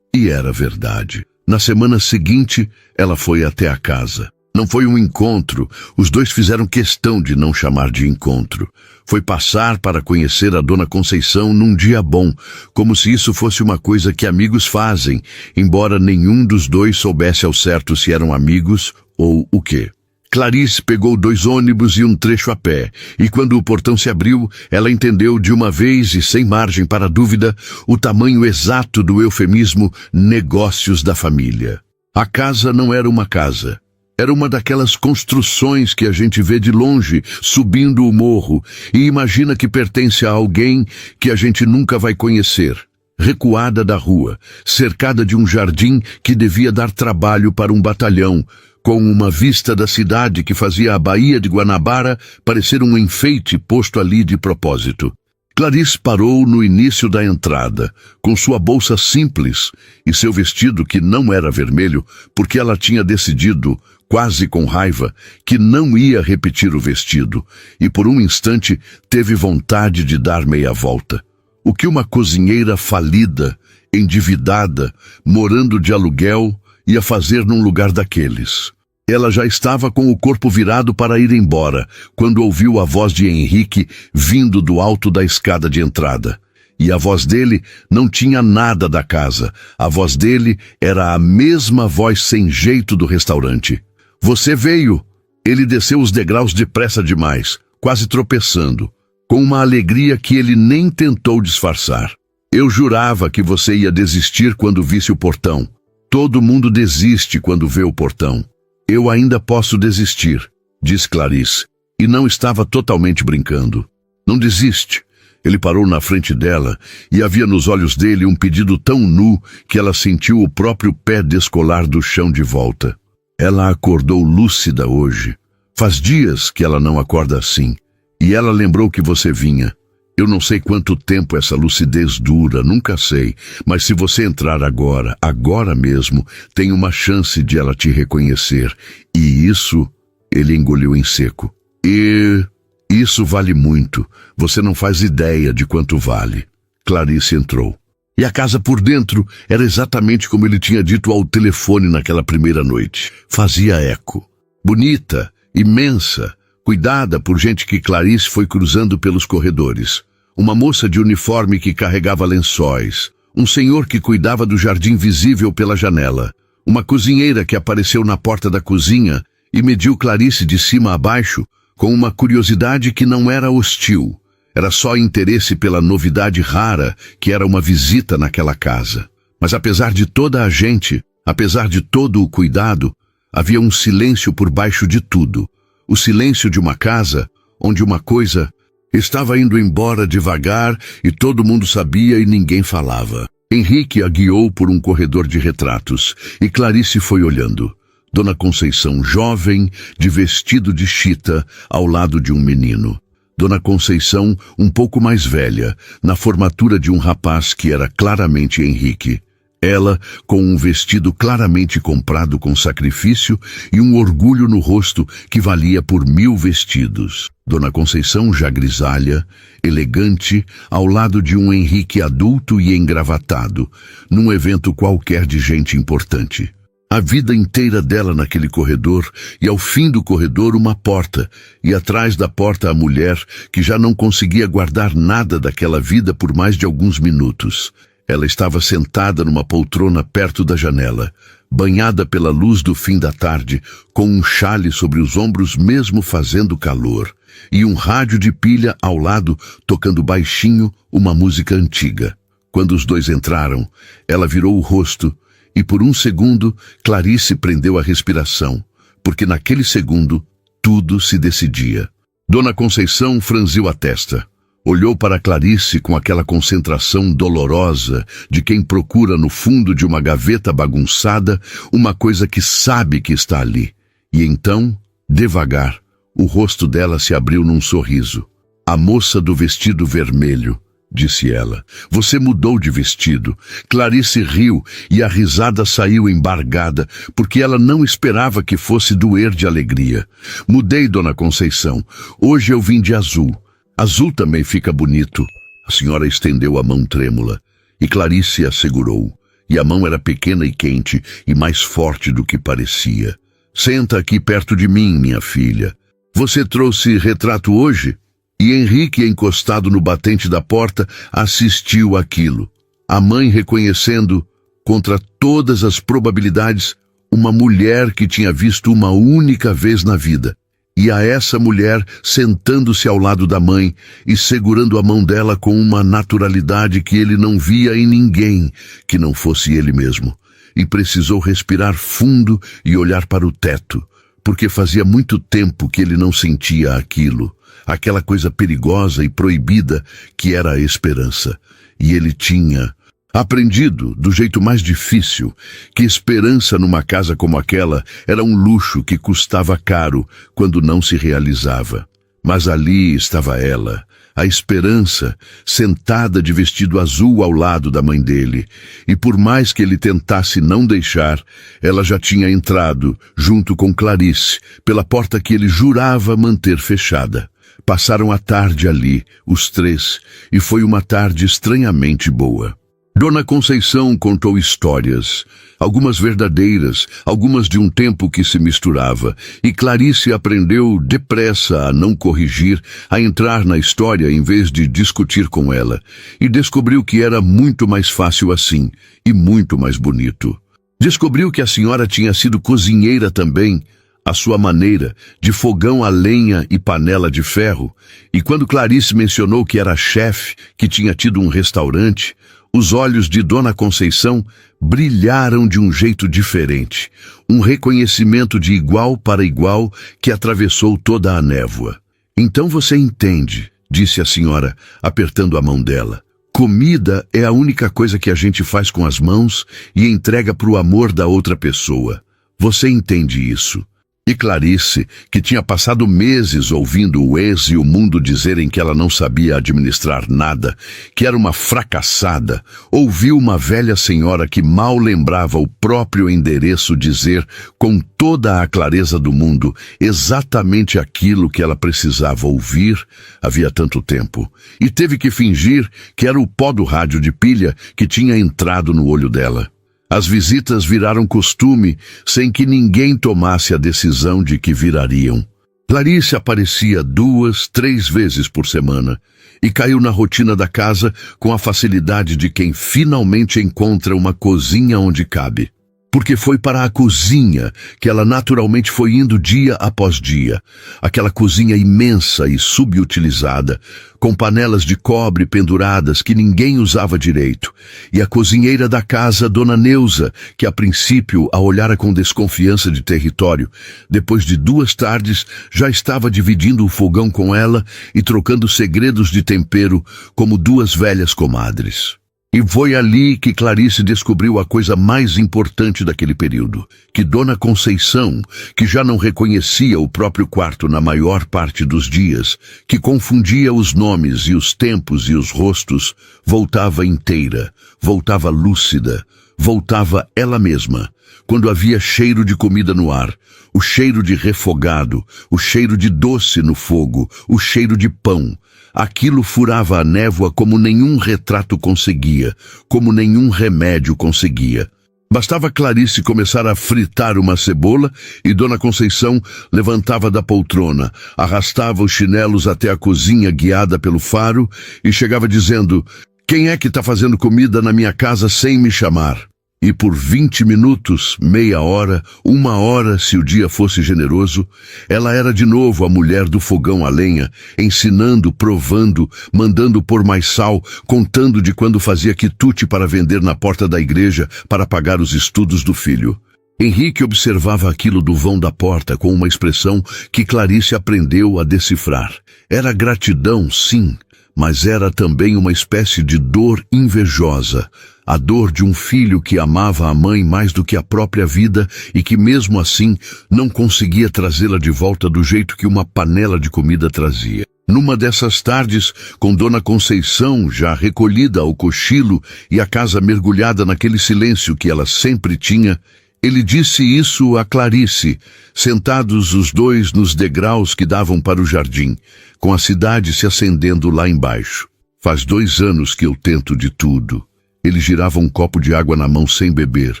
Speaker 1: E era verdade. Na semana seguinte, ela foi até a casa. Não foi um encontro, os dois fizeram questão de não chamar de encontro. Foi passar para conhecer a Dona Conceição num dia bom, como se isso fosse uma coisa que amigos fazem, embora nenhum dos dois soubesse ao certo se eram amigos ou o quê. Clarice pegou 2 ônibus e um trecho a pé, e quando o portão se abriu, ela entendeu de uma vez e sem margem para dúvida o tamanho exato do eufemismo negócios da família. A casa não era uma casa. Era uma daquelas construções que a gente vê de longe, subindo o morro, e imagina que pertence a alguém que a gente nunca vai conhecer. Recuada da rua, cercada de um jardim que devia dar trabalho para um batalhão, com uma vista da cidade que fazia a Baía de Guanabara parecer um enfeite posto ali de propósito. Clarice parou no início da entrada, com sua bolsa simples e seu vestido que não era vermelho, porque ela tinha decidido, quase com raiva, que não ia repetir o vestido, e por um instante teve vontade de dar meia volta. O que uma cozinheira falida, endividada, morando de aluguel, ia fazer num lugar daqueles? Ela já estava com o corpo virado para ir embora, quando ouviu a voz de Henrique vindo do alto da escada de entrada. E a voz dele não tinha nada da casa. A voz dele era a mesma voz sem jeito do restaurante. "Você veio!" Ele desceu os degraus depressa demais, quase tropeçando, com uma alegria que ele nem tentou disfarçar. "Eu jurava que você ia desistir quando visse o portão. Todo mundo desiste quando vê o portão. Eu ainda posso desistir", disse Clarice, e não estava totalmente brincando. "Não desiste." Ele parou na frente dela e havia nos olhos dele um pedido tão nu que ela sentiu o próprio pé descolar do chão de volta. Ela acordou lúcida hoje. Faz dias que ela não acorda assim. E ela lembrou que você vinha. Eu não sei quanto tempo essa lucidez dura, nunca sei, mas se você entrar agora, agora mesmo, tem uma chance de ela te reconhecer. E isso, ele engoliu em seco. E isso vale muito. Você não faz ideia de quanto vale. Clarice entrou. E a casa por dentro era exatamente como ele tinha dito ao telefone naquela primeira noite. Fazia eco. Bonita, imensa, cuidada por gente que Clarice foi cruzando pelos corredores. Uma moça de uniforme que carregava lençóis. Um senhor que cuidava do jardim visível pela janela. Uma cozinheira que apareceu na porta da cozinha e mediu Clarice de cima a baixo com uma curiosidade que não era hostil. Era só interesse pela novidade rara que era uma visita naquela casa. Mas apesar de toda a gente, apesar de todo o cuidado, havia um silêncio por baixo de tudo. O silêncio de uma casa onde uma coisa estava indo embora devagar e todo mundo sabia e ninguém falava. Henrique a guiou por um corredor de retratos e Clarice foi olhando. Dona Conceição jovem, de vestido de chita, ao lado de um menino. Dona Conceição um pouco mais velha, na formatura de um rapaz que era claramente Henrique. Ela, com um vestido claramente comprado com sacrifício e um orgulho no rosto que valia por 1000 vestidos. Dona Conceição já grisalha, elegante, ao lado de um Henrique adulto e engravatado, num evento qualquer de gente importante. A vida inteira dela naquele corredor, e ao fim do corredor uma porta, e atrás da porta a mulher que já não conseguia guardar nada daquela vida por mais de alguns minutos. Ela estava sentada numa poltrona perto da janela, banhada pela luz do fim da tarde, com um chale sobre os ombros mesmo fazendo calor, e um rádio de pilha ao lado tocando baixinho uma música antiga. Quando os dois entraram, ela virou o rosto, e por um segundo Clarice prendeu a respiração, porque naquele segundo tudo se decidia. Dona Conceição franziu a testa. Olhou para Clarice com aquela concentração dolorosa de quem procura no fundo de uma gaveta bagunçada uma coisa que sabe que está ali. E então, devagar, o rosto dela se abriu num sorriso. "A moça do vestido vermelho", disse ela. "Você mudou de vestido." Clarice riu e a risada saiu embargada, porque ela não esperava que fosse doer de alegria. "Mudei, Dona Conceição. Hoje eu vim de azul. Azul também fica bonito." A senhora estendeu a mão trêmula, e Clarice a segurou, e a mão era pequena e quente, e mais forte do que parecia. Senta aqui perto de mim, minha filha. Você trouxe retrato hoje? E Henrique, encostado no batente da porta, assistiu àquilo. A mãe reconhecendo, contra todas as probabilidades, uma mulher que tinha visto uma única vez na vida. E a essa mulher sentando-se ao lado da mãe e segurando a mão dela com uma naturalidade que ele não via em ninguém que não fosse ele mesmo. E precisou respirar fundo e olhar para o teto, porque fazia muito tempo que ele não sentia aquilo, aquela coisa perigosa e proibida que era a esperança. E ele tinha aprendido, do jeito mais difícil, que esperança numa casa como aquela era um luxo que custava caro quando não se realizava. Mas ali estava ela, a esperança, sentada de vestido azul ao lado da mãe dele, e por mais que ele tentasse não deixar, ela já tinha entrado, junto com Clarice, pela porta que ele jurava manter fechada. Passaram a tarde ali, os três, e foi uma tarde estranhamente boa. Dona Conceição contou histórias, algumas verdadeiras, algumas de um tempo que se misturava, e Clarice aprendeu depressa a não corrigir, a entrar na história em vez de discutir com ela, e descobriu que era muito mais fácil assim, e muito mais bonito. Descobriu que a senhora tinha sido cozinheira também, à sua maneira, de fogão a lenha e panela de ferro, e quando Clarice mencionou que era chefe, que tinha tido um restaurante, os olhos de Dona Conceição brilharam de um jeito diferente, um reconhecimento de igual para igual que atravessou toda a névoa. Então você entende, disse a senhora, apertando a mão dela. Comida é a única coisa que a gente faz com as mãos e entrega para o amor da outra pessoa. Você entende isso? E Clarice, que tinha passado meses ouvindo o ex e o mundo dizerem que ela não sabia administrar nada, que era uma fracassada, ouviu uma velha senhora que mal lembrava o próprio endereço dizer, com toda a clareza do mundo, exatamente aquilo que ela precisava ouvir havia tanto tempo, e teve que fingir que era o pó do rádio de pilha que tinha entrado no olho dela. As visitas viraram costume, sem que ninguém tomasse a decisão de que virariam. Clarice aparecia 2, 3 vezes por semana e caiu na rotina da casa com a facilidade de quem finalmente encontra uma cozinha onde cabe. Porque foi para a cozinha que ela naturalmente foi indo dia após dia. Aquela cozinha imensa e subutilizada, com panelas de cobre penduradas que ninguém usava direito. E a cozinheira da casa, Dona Neuza, que a princípio a olhara com desconfiança de território, depois de 2 tardes já estava dividindo o fogão com ela e trocando segredos de tempero como 2 velhas comadres. E foi ali que Clarice descobriu a coisa mais importante daquele período, que Dona Conceição, que já não reconhecia o próprio quarto na maior parte dos dias, que confundia os nomes e os tempos e os rostos, voltava inteira, voltava lúcida, voltava ela mesma, quando havia cheiro de comida no ar, o cheiro de refogado, o cheiro de doce no fogo, o cheiro de pão. Aquilo furava a névoa como nenhum retrato conseguia, como nenhum remédio conseguia. Bastava Clarice começar a fritar uma cebola e Dona Conceição levantava da poltrona, arrastava os chinelos até a cozinha guiada pelo faro e chegava dizendo: "Quem é que está fazendo comida na minha casa sem me chamar?" E por 20 minutos, meia hora, 1 hora, se o dia fosse generoso, ela era de novo a mulher do fogão a lenha, ensinando, provando, mandando pôr mais sal, contando de quando fazia quitute para vender na porta da igreja para pagar os estudos do filho. Henrique observava aquilo do vão da porta com uma expressão que Clarice aprendeu a decifrar. Era gratidão, sim, mas era também uma espécie de dor invejosa, a dor de um filho que amava a mãe mais do que a própria vida e que mesmo assim não conseguia trazê-la de volta do jeito que uma panela de comida trazia. Numa dessas tardes, com Dona Conceição já recolhida ao cochilo e a casa mergulhada naquele silêncio que ela sempre tinha, ele disse isso a Clarice, sentados os dois nos degraus que davam para o jardim, com a cidade se acendendo lá embaixo. "Faz 2 anos que eu tento de tudo." Ele girava um copo de água na mão sem beber,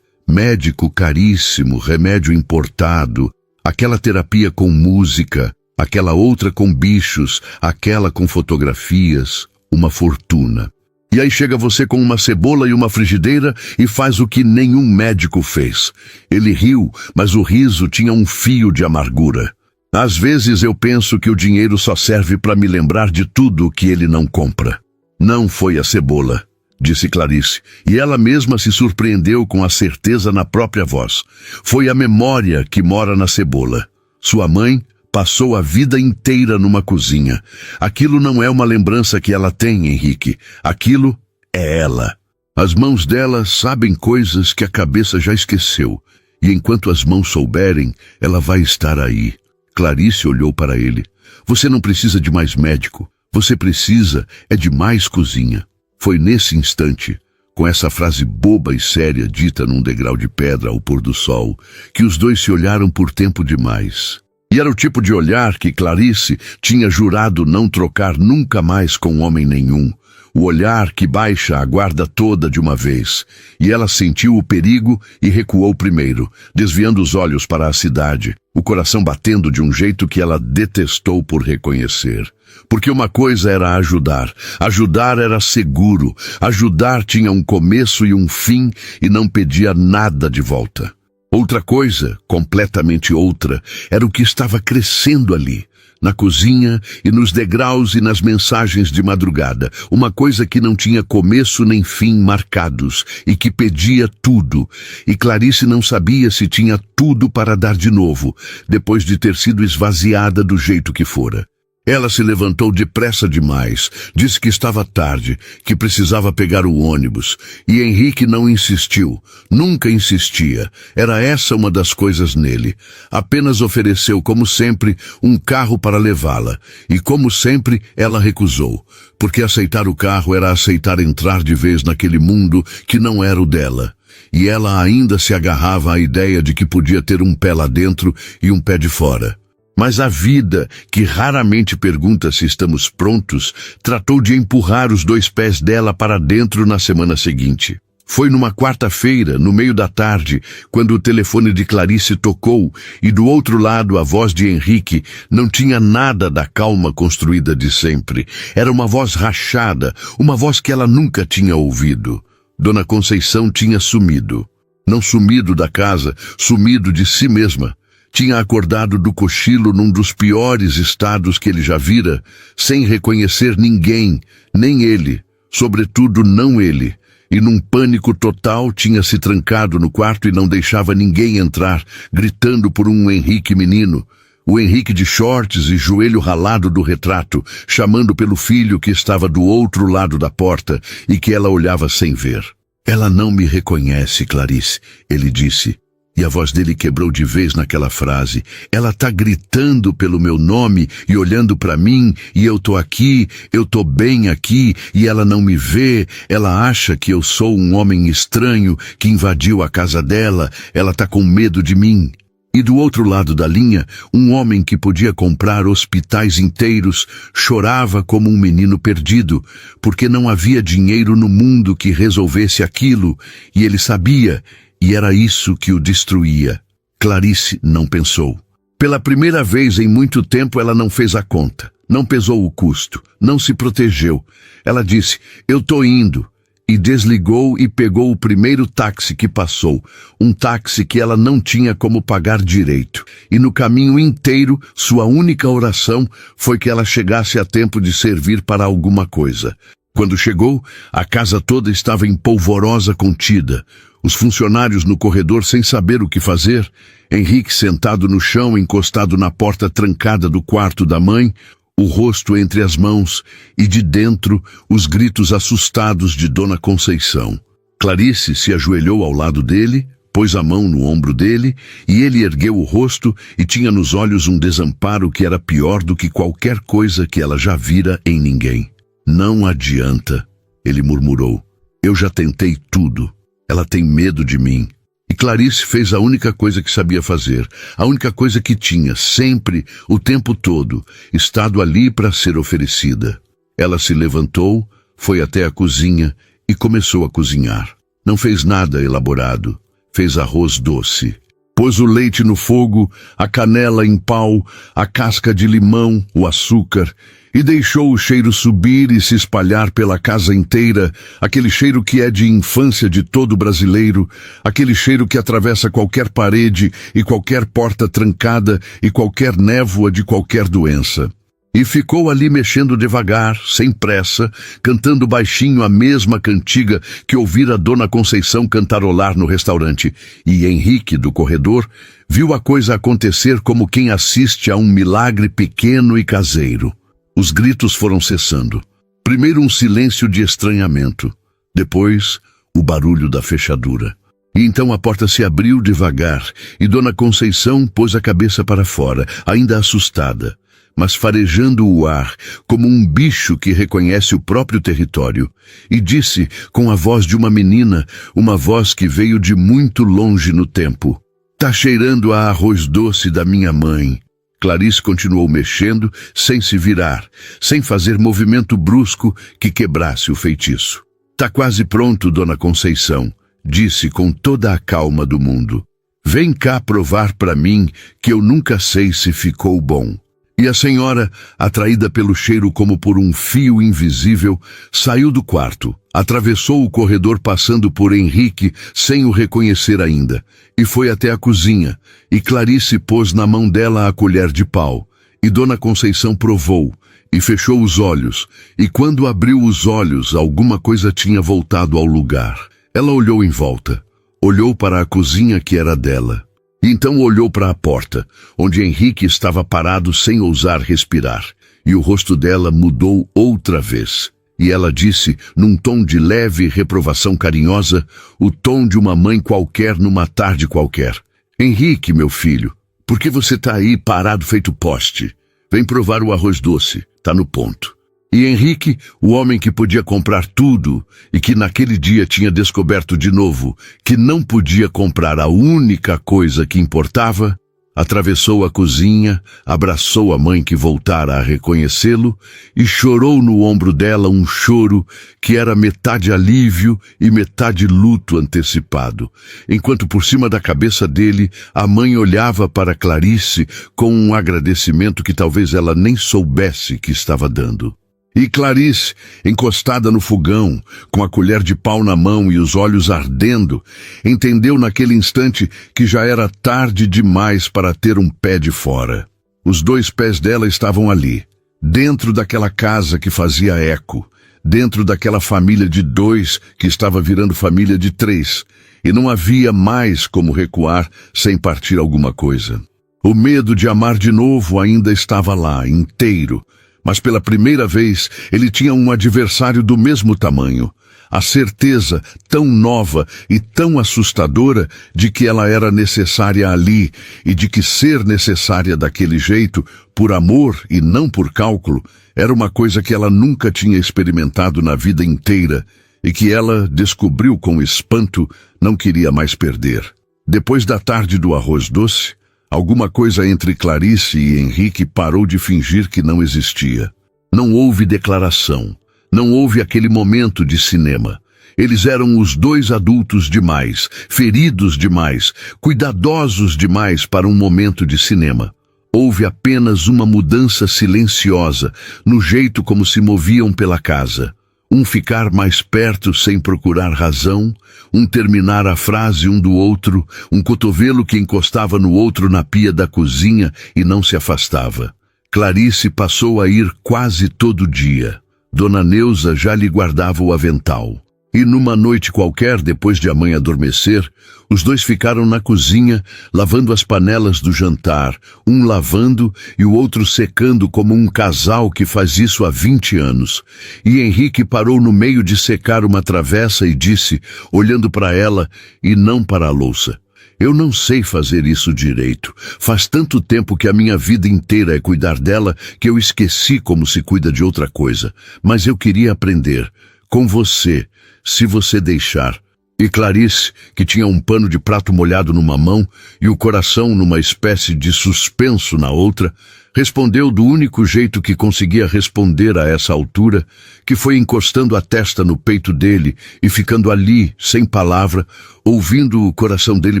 Speaker 1: Médico caríssimo, remédio importado, aquela terapia com música, aquela outra com bichos, aquela com fotografias, uma fortuna. E aí chega você com uma cebola e uma frigideira e faz o que nenhum médico fez. Ele riu, mas o riso tinha um fio de amargura. Às vezes eu penso que o dinheiro só serve para me lembrar de tudo que ele não compra. Não foi a cebola, disse Clarice, e ela mesma se surpreendeu com a certeza na própria voz. Foi a memória que mora na cebola. Sua mãe passou a vida inteira numa cozinha. Aquilo não é uma lembrança que ela tem, Henrique. Aquilo é ela. As mãos dela sabem coisas que a cabeça já esqueceu. E enquanto as mãos souberem, ela vai estar aí. Clarice olhou para ele. Você não precisa de mais médico. Você precisa é de mais cozinha. Foi nesse instante, com essa frase boba e séria dita num degrau de pedra ao pôr do sol, que os dois se olharam por tempo demais. E era o tipo de olhar que Clarice tinha jurado não trocar nunca mais com homem nenhum. O olhar que baixa a guarda toda de uma vez. E ela sentiu o perigo e recuou primeiro, desviando os olhos para a cidade, o coração batendo de um jeito que ela detestou por reconhecer. Porque uma coisa era ajudar. Ajudar era seguro. Ajudar tinha um começo e um fim e não pedia nada de volta. Outra coisa, completamente outra, era o que estava crescendo ali, na cozinha e nos degraus e nas mensagens de madrugada. Uma coisa que não tinha começo nem fim marcados e que pedia tudo. E Clarice não sabia se tinha tudo para dar de novo, depois de ter sido esvaziada do jeito que fora. Ela se levantou depressa demais, disse que estava tarde, que precisava pegar o ônibus. E Henrique não insistiu, nunca insistia. Era essa uma das coisas nele. Apenas ofereceu, como sempre, um carro para levá-la. E como sempre, ela recusou. Porque aceitar o carro era aceitar entrar de vez naquele mundo que não era o dela. E ela ainda se agarrava à ideia de que podia ter um pé lá dentro e um pé de fora. Mas a vida, que raramente pergunta se estamos prontos, tratou de empurrar os dois pés dela para dentro na semana seguinte. Foi numa quarta-feira, no meio da tarde, quando o telefone de Clarice tocou e do outro lado a voz de Henrique não tinha nada da calma construída de sempre. Era uma voz rachada, uma voz que ela nunca tinha ouvido. Dona Conceição tinha sumido. Não sumido da casa, sumido de si mesma. Tinha acordado do cochilo num dos piores estados que ele já vira, sem reconhecer ninguém, nem ele, sobretudo não ele, e num pânico total tinha se trancado no quarto e não deixava ninguém entrar, gritando por um Henrique menino, o Henrique de shorts e joelho ralado do retrato, chamando pelo filho que estava do outro lado da porta e que ela olhava sem ver. Ela não me reconhece, Clarice, ele disse. E a voz dele quebrou de vez naquela frase. Ela tá gritando pelo meu nome e olhando para mim, e eu tô aqui, eu tô bem aqui, e ela não me vê, ela acha que eu sou um homem estranho que invadiu a casa dela, ela tá com medo de mim. E do outro lado da linha, um homem que podia comprar hospitais inteiros chorava como um menino perdido, porque não havia dinheiro no mundo que resolvesse aquilo, e ele sabia. E era isso que o destruía. Clarice não pensou. Pela primeira vez em muito tempo ela não fez a conta, não pesou o custo, não se protegeu. Ela disse, eu tô indo, e desligou e pegou o primeiro táxi que passou, um táxi que ela não tinha como pagar direito. E no caminho inteiro, sua única oração foi que ela chegasse a tempo de servir para alguma coisa. Quando chegou, a casa toda estava em polvorosa contida. Os funcionários no corredor sem saber o que fazer, Henrique sentado no chão, encostado na porta trancada do quarto da mãe, o rosto entre as mãos, e de dentro os gritos assustados de Dona Conceição. Clarice se ajoelhou ao lado dele, pôs a mão no ombro dele, e ele ergueu o rosto e tinha nos olhos um desamparo que era pior do que qualquer coisa que ela já vira em ninguém. Não adianta, ele murmurou. Eu já tentei tudo. Ela tem medo de mim. E Clarice fez a única coisa que sabia fazer, a única coisa que tinha, sempre, o tempo todo, estado ali para ser oferecida. Ela se levantou, foi até a cozinha e começou a cozinhar. Não fez nada elaborado. fez arroz doce. Pôs o leite no fogo, a canela em pau, a casca de limão, o açúcar, e deixou o cheiro subir e se espalhar pela casa inteira, aquele cheiro que é de infância de todo brasileiro, aquele cheiro que atravessa qualquer parede e qualquer porta trancada e qualquer névoa de qualquer doença. E ficou ali mexendo devagar, sem pressa, cantando baixinho a mesma cantiga que ouvira Dona Conceição cantarolar no restaurante. E Henrique, do corredor, viu a coisa acontecer como quem assiste a um milagre pequeno e caseiro. Os gritos foram cessando. Primeiro um silêncio de estranhamento. Depois, o barulho da fechadura. E então a porta se abriu devagar e Dona Conceição pôs a cabeça para fora, ainda assustada, mas farejando o ar, como um bicho que reconhece o próprio território, e disse com a voz de uma menina, uma voz que veio de muito longe no tempo: "Tá cheirando a arroz doce da minha mãe." Clarice continuou mexendo, sem se virar, sem fazer movimento brusco que quebrasse o feitiço. "Tá quase pronto, Dona Conceição," disse com toda a calma do mundo. "Vem cá provar para mim que eu nunca sei se ficou bom." E a senhora, atraída pelo cheiro como por um fio invisível, saiu do quarto, atravessou o corredor passando por Henrique sem o reconhecer ainda, e foi até a cozinha, e Clarice pôs na mão dela a colher de pau, e Dona Conceição provou, e fechou os olhos, e quando abriu os olhos, alguma coisa tinha voltado ao lugar. Ela olhou em volta, olhou para a cozinha que era dela. E então olhou para a porta, onde Henrique estava parado sem ousar respirar, e o rosto dela mudou outra vez. E ela disse, num tom de leve reprovação carinhosa, o tom de uma mãe qualquer numa tarde qualquer: "Henrique, meu filho, por que você tá aí parado feito poste? Vem provar o arroz doce, tá no ponto." E Henrique, o homem que podia comprar tudo e que naquele dia tinha descoberto de novo que não podia comprar a única coisa que importava, atravessou a cozinha, abraçou a mãe que voltara a reconhecê-lo e chorou no ombro dela um choro que era metade alívio e metade luto antecipado, enquanto por cima da cabeça dele a mãe olhava para Clarice com um agradecimento que talvez ela nem soubesse que estava dando. E Clarice, encostada no fogão, com a colher de pau na mão e os olhos ardendo, entendeu naquele instante que já era tarde demais para ter um pé de fora. Os 2 pés dela estavam ali, dentro daquela casa que fazia eco, dentro daquela família de 2 que estava virando família de 3, e não havia mais como recuar sem partir alguma coisa. O medo de amar de novo ainda estava lá, inteiro, mas pela primeira vez ele tinha um adversário do mesmo tamanho. A certeza tão nova e tão assustadora de que ela era necessária ali e de que ser necessária daquele jeito, por amor e não por cálculo, era uma coisa que ela nunca tinha experimentado na vida inteira e que ela descobriu com espanto não queria mais perder. Depois da tarde do arroz doce, alguma coisa entre Clarice e Henrique parou de fingir que não existia. Não houve declaração. Não houve aquele momento de cinema. Eles eram os 2 adultos demais, feridos demais, cuidadosos demais para um momento de cinema. Houve apenas uma mudança silenciosa no jeito como se moviam pela casa. Um ficar mais perto sem procurar razão, um terminar a frase um do outro, um cotovelo que encostava no outro na pia da cozinha e não se afastava. Clarice passou a ir quase todo dia. Dona Neuza já lhe guardava o avental. E numa noite qualquer, depois de a mãe adormecer, os 2 ficaram na cozinha, lavando as panelas do jantar, um lavando e o outro secando como um casal que faz isso há 20 anos. E Henrique parou no meio de secar uma travessa e disse, olhando para ela e não para a louça: "Eu não sei fazer isso direito. Faz tanto tempo que a minha vida inteira é cuidar dela que eu esqueci como se cuida de outra coisa. Mas eu queria aprender. Com você, se você deixar." E Clarice, que tinha um pano de prato molhado numa mão e o coração numa espécie de suspenso na outra, respondeu do único jeito que conseguia responder a essa altura, que foi encostando a testa no peito dele e ficando ali, sem palavra, ouvindo o coração dele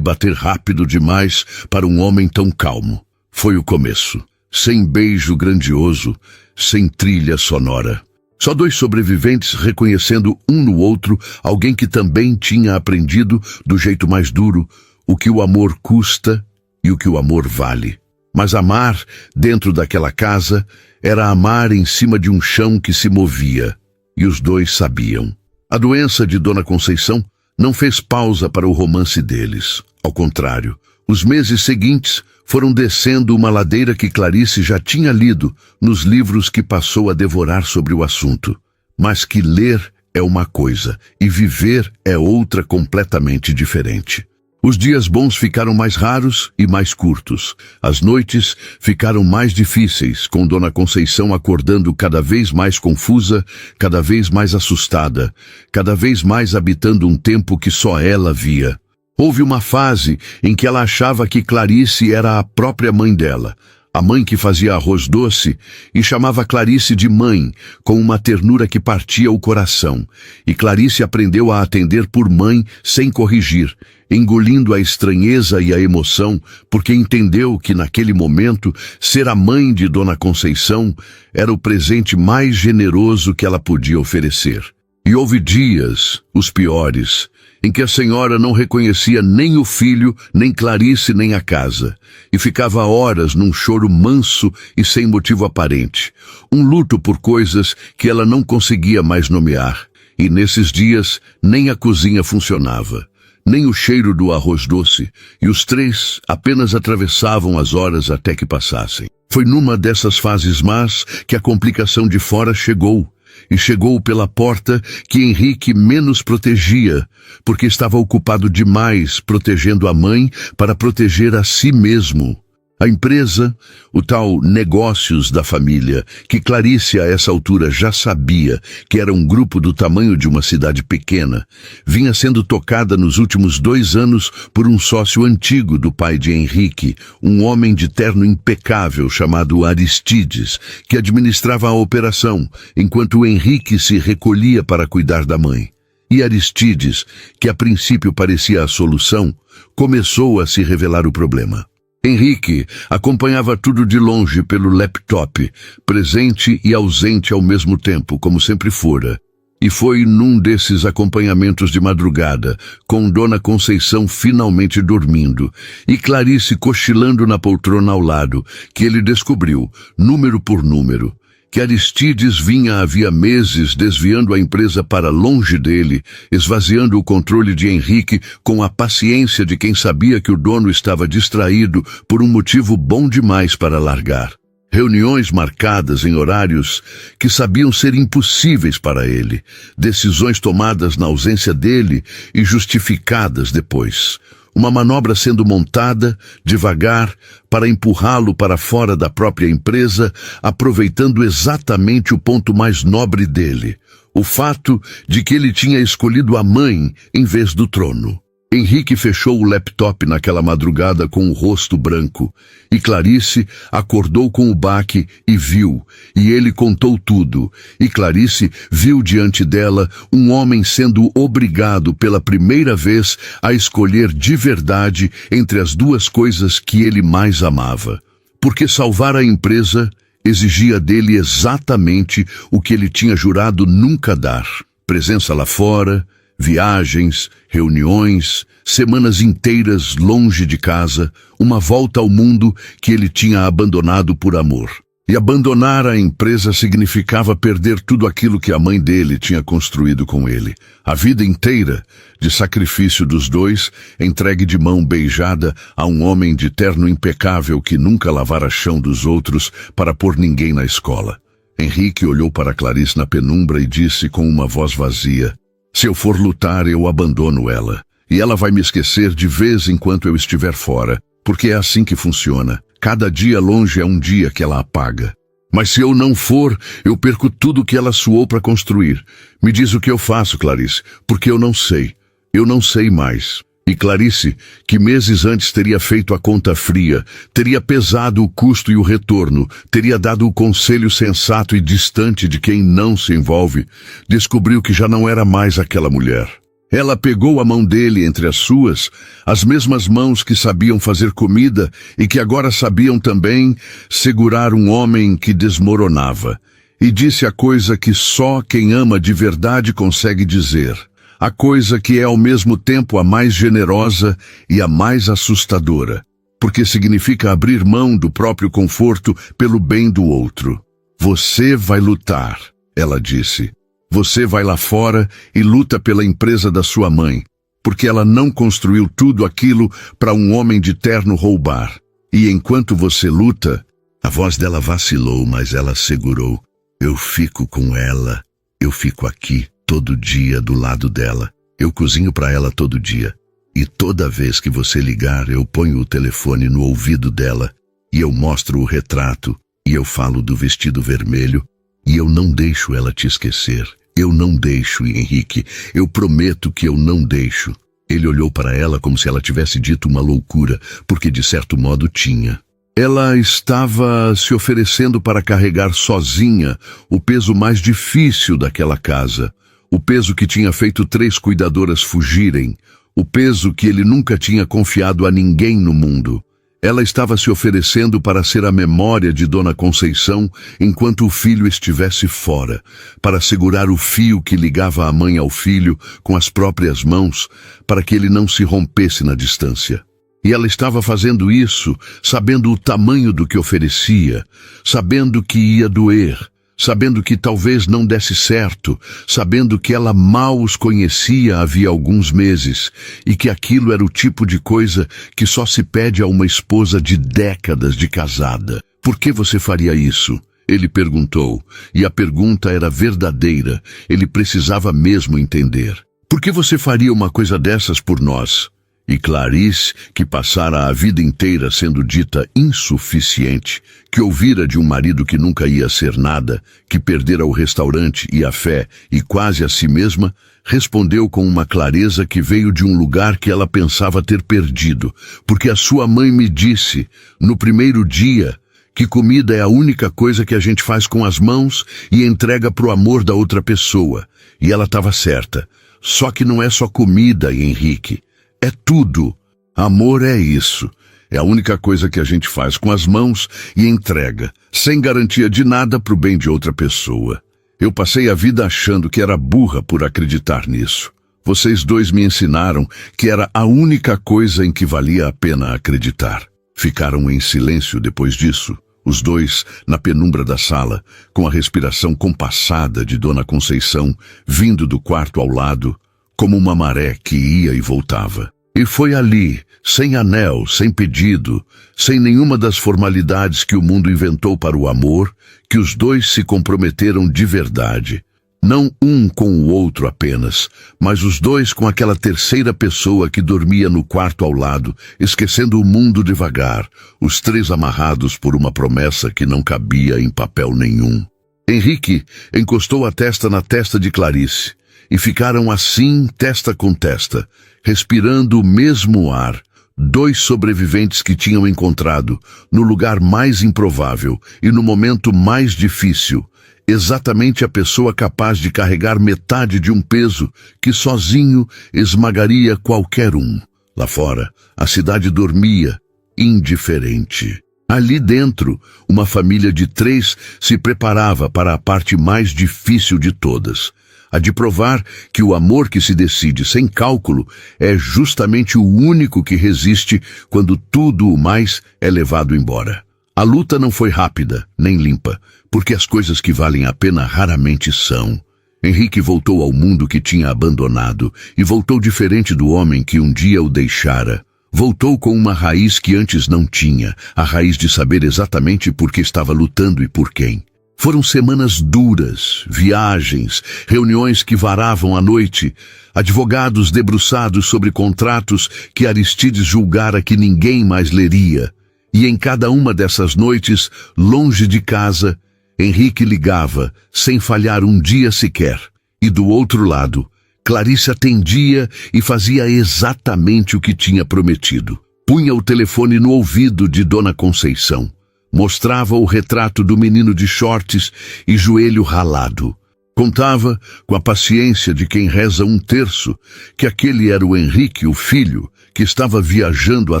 Speaker 1: bater rápido demais para um homem tão calmo. Foi o começo. Sem beijo grandioso, sem trilha sonora. Só dois sobreviventes reconhecendo um no outro alguém que também tinha aprendido, do jeito mais duro, o que o amor custa e o que o amor vale. Mas amar, dentro daquela casa, era amar em cima de um chão que se movia. E os dois sabiam. A doença de Dona Conceição não fez pausa para o romance deles. Ao contrário, os meses seguintes foram descendo uma ladeira que Clarice já tinha lido nos livros que passou a devorar sobre o assunto. Mas que ler é uma coisa e viver é outra completamente diferente. Os dias bons ficaram mais raros e mais curtos. As noites ficaram mais difíceis, com Dona Conceição acordando cada vez mais confusa, cada vez mais assustada, cada vez mais habitando um tempo que só ela via. Houve uma fase em que ela achava que Clarice era a própria mãe dela, a mãe que fazia arroz doce e chamava Clarice de mãe, com uma ternura que partia o coração. E Clarice aprendeu a atender por mãe sem corrigir, engolindo a estranheza e a emoção, porque entendeu que naquele momento ser a mãe de Dona Conceição era o presente mais generoso que ela podia oferecer. E houve dias, os piores, em que a senhora não reconhecia nem o filho, nem Clarice, nem a casa, e ficava horas num choro manso e sem motivo aparente, um luto por coisas que ela não conseguia mais nomear, e nesses dias nem a cozinha funcionava, nem o cheiro do arroz doce, e os três apenas atravessavam as horas até que passassem. Foi numa dessas fases más que a complicação de fora chegou, e chegou pela porta que Henrique menos protegia, porque estava ocupado demais protegendo a mãe para proteger a si mesmo. A empresa, o tal negócios da família, que Clarice a essa altura já sabia que era um grupo do tamanho de uma cidade pequena, vinha sendo tocada nos últimos 2 anos por um sócio antigo do pai de Henrique, um homem de terno impecável chamado Aristides, que administrava a operação, enquanto Henrique se recolhia para cuidar da mãe. E Aristides, que a princípio parecia a solução, começou a se revelar o problema. Henrique acompanhava tudo de longe pelo laptop, presente e ausente ao mesmo tempo, como sempre fora. E foi num desses acompanhamentos de madrugada, com Dona Conceição finalmente dormindo e Clarice cochilando na poltrona ao lado, que ele descobriu, número por número, que Aristides vinha havia meses desviando a empresa para longe dele, esvaziando o controle de Henrique com a paciência de quem sabia que o dono estava distraído por um motivo bom demais para largar. Reuniões marcadas em horários que sabiam ser impossíveis para ele, decisões tomadas na ausência dele e justificadas depois. Uma manobra sendo montada, devagar, para empurrá-lo para fora da própria empresa, aproveitando exatamente o ponto mais nobre dele, o fato de que ele tinha escolhido a mãe em vez do trono. Henrique fechou o laptop naquela madrugada com o rosto branco, e Clarice acordou com o baque e viu, e ele contou tudo, e Clarice viu diante dela um homem sendo obrigado pela primeira vez a escolher de verdade entre as duas coisas que ele mais amava, porque salvar a empresa exigia dele exatamente o que ele tinha jurado nunca dar: presença lá fora, viagens, reuniões, semanas inteiras longe de casa, uma volta ao mundo que ele tinha abandonado por amor. E abandonar a empresa significava perder tudo aquilo que a mãe dele tinha construído com ele. A vida inteira de sacrifício dos dois, entregue de mão beijada a um homem de terno impecável que nunca lavara chão dos outros para pôr ninguém na escola. Henrique olhou para Clarice na penumbra e disse com uma voz vazia: "Se eu for lutar, eu abandono ela. E ela vai me esquecer de vez enquanto eu estiver fora, porque é assim que funciona. Cada dia longe é um dia que ela apaga. Mas se eu não for, eu perco tudo que ela suou para construir. Me diz o que eu faço, Clarice, porque eu não sei. Eu não sei mais. E Clarice, que meses antes teria feito a conta fria, teria pesado o custo e o retorno, teria dado o conselho sensato e distante de quem não se envolve, descobriu que já não era mais aquela mulher. Ela pegou a mão dele entre as suas, as mesmas mãos que sabiam fazer comida e que agora sabiam também segurar um homem que desmoronava, e disse a coisa que só quem ama de verdade consegue dizer. A coisa que é ao mesmo tempo a mais generosa e a mais assustadora, porque significa abrir mão do próprio conforto pelo bem do outro. Você vai lutar, ela disse. Você vai lá fora e luta pela empresa da sua mãe, porque ela não construiu tudo aquilo para um homem de terno roubar. E enquanto você luta, a voz dela vacilou, mas ela segurou. Eu fico com ela, eu fico aqui. Todo dia do lado dela. Eu cozinho para ela todo dia. E toda vez que você ligar, eu ponho o telefone no ouvido dela e eu mostro o retrato e eu falo do vestido vermelho e eu não deixo ela te esquecer. Eu não deixo, Henrique. Eu prometo que eu não deixo. Ele olhou para ela como se ela tivesse dito uma loucura, porque de certo modo tinha. Ela estava se oferecendo para carregar sozinha o peso mais difícil daquela casa. O peso que tinha feito 3 cuidadoras fugirem, o peso que ele nunca tinha confiado a ninguém no mundo. Ela estava se oferecendo para ser a memória de Dona Conceição enquanto o filho estivesse fora, para segurar o fio que ligava a mãe ao filho com as próprias mãos, para que ele não se rompesse na distância. E ela estava fazendo isso, sabendo o tamanho do que oferecia, sabendo que ia doer, sabendo que talvez não desse certo, sabendo que ela mal os conhecia havia alguns meses, e que aquilo era o tipo de coisa que só se pede a uma esposa de décadas de casada. Por que você faria isso? Ele perguntou, e a pergunta era verdadeira, ele precisava mesmo entender. Por que você faria uma coisa dessas por nós? E Clarice, que passara a vida inteira sendo dita insuficiente, que ouvira de um marido que nunca ia ser nada, que perdera o restaurante e a fé e quase a si mesma, respondeu com uma clareza que veio de um lugar que ela pensava ter perdido, porque a sua mãe me disse, no primeiro dia, que comida é a única coisa que a gente faz com as mãos e entrega pro amor da outra pessoa. E ela estava certa. Só que não é só comida, Henrique. É tudo. Amor é isso. É a única coisa que a gente faz com as mãos e entrega, sem garantia de nada pro bem de outra pessoa. Eu passei a vida achando que era burra por acreditar nisso. Vocês dois me ensinaram que era a única coisa em que valia a pena acreditar. Ficaram em silêncio depois disso, os dois na penumbra da sala, com a respiração compassada de Dona Conceição vindo do quarto ao lado, como uma maré que ia e voltava. E foi ali, sem anel, sem pedido, sem nenhuma das formalidades que o mundo inventou para o amor, que os dois se comprometeram de verdade. Não um com o outro apenas, mas os dois com aquela terceira pessoa que dormia no quarto ao lado, esquecendo o mundo devagar, os três amarrados por uma promessa que não cabia em papel nenhum. Henrique encostou a testa na testa de Clarice, e ficaram assim, testa com testa, respirando o mesmo ar, dois sobreviventes que tinham encontrado, no lugar mais improvável e no momento mais difícil, exatamente a pessoa capaz de carregar metade de um peso que sozinho esmagaria qualquer um. Lá fora, a cidade dormia, indiferente. Ali dentro, uma família de 3 se preparava para a parte mais difícil de todas, a de provar que o amor que se decide sem cálculo é justamente o único que resiste quando tudo o mais é levado embora. A luta não foi rápida, nem limpa, porque as coisas que valem a pena raramente são. Henrique voltou ao mundo que tinha abandonado e voltou diferente do homem que um dia o deixara. Voltou com uma raiz que antes não tinha, a raiz de saber exatamente por que estava lutando e por quem. Foram semanas duras, viagens, reuniões que varavam à noite, advogados debruçados sobre contratos que Aristides julgara que ninguém mais leria. E em cada uma dessas noites, longe de casa, Henrique ligava, sem falhar um dia sequer. E do outro lado, Clarice atendia e fazia exatamente o que tinha prometido. Punha o telefone no ouvido de Dona Conceição. Mostrava o retrato do menino de shorts e joelho ralado. Contava, com a paciência de quem reza um terço, que aquele era o Henrique, o filho, que estava viajando a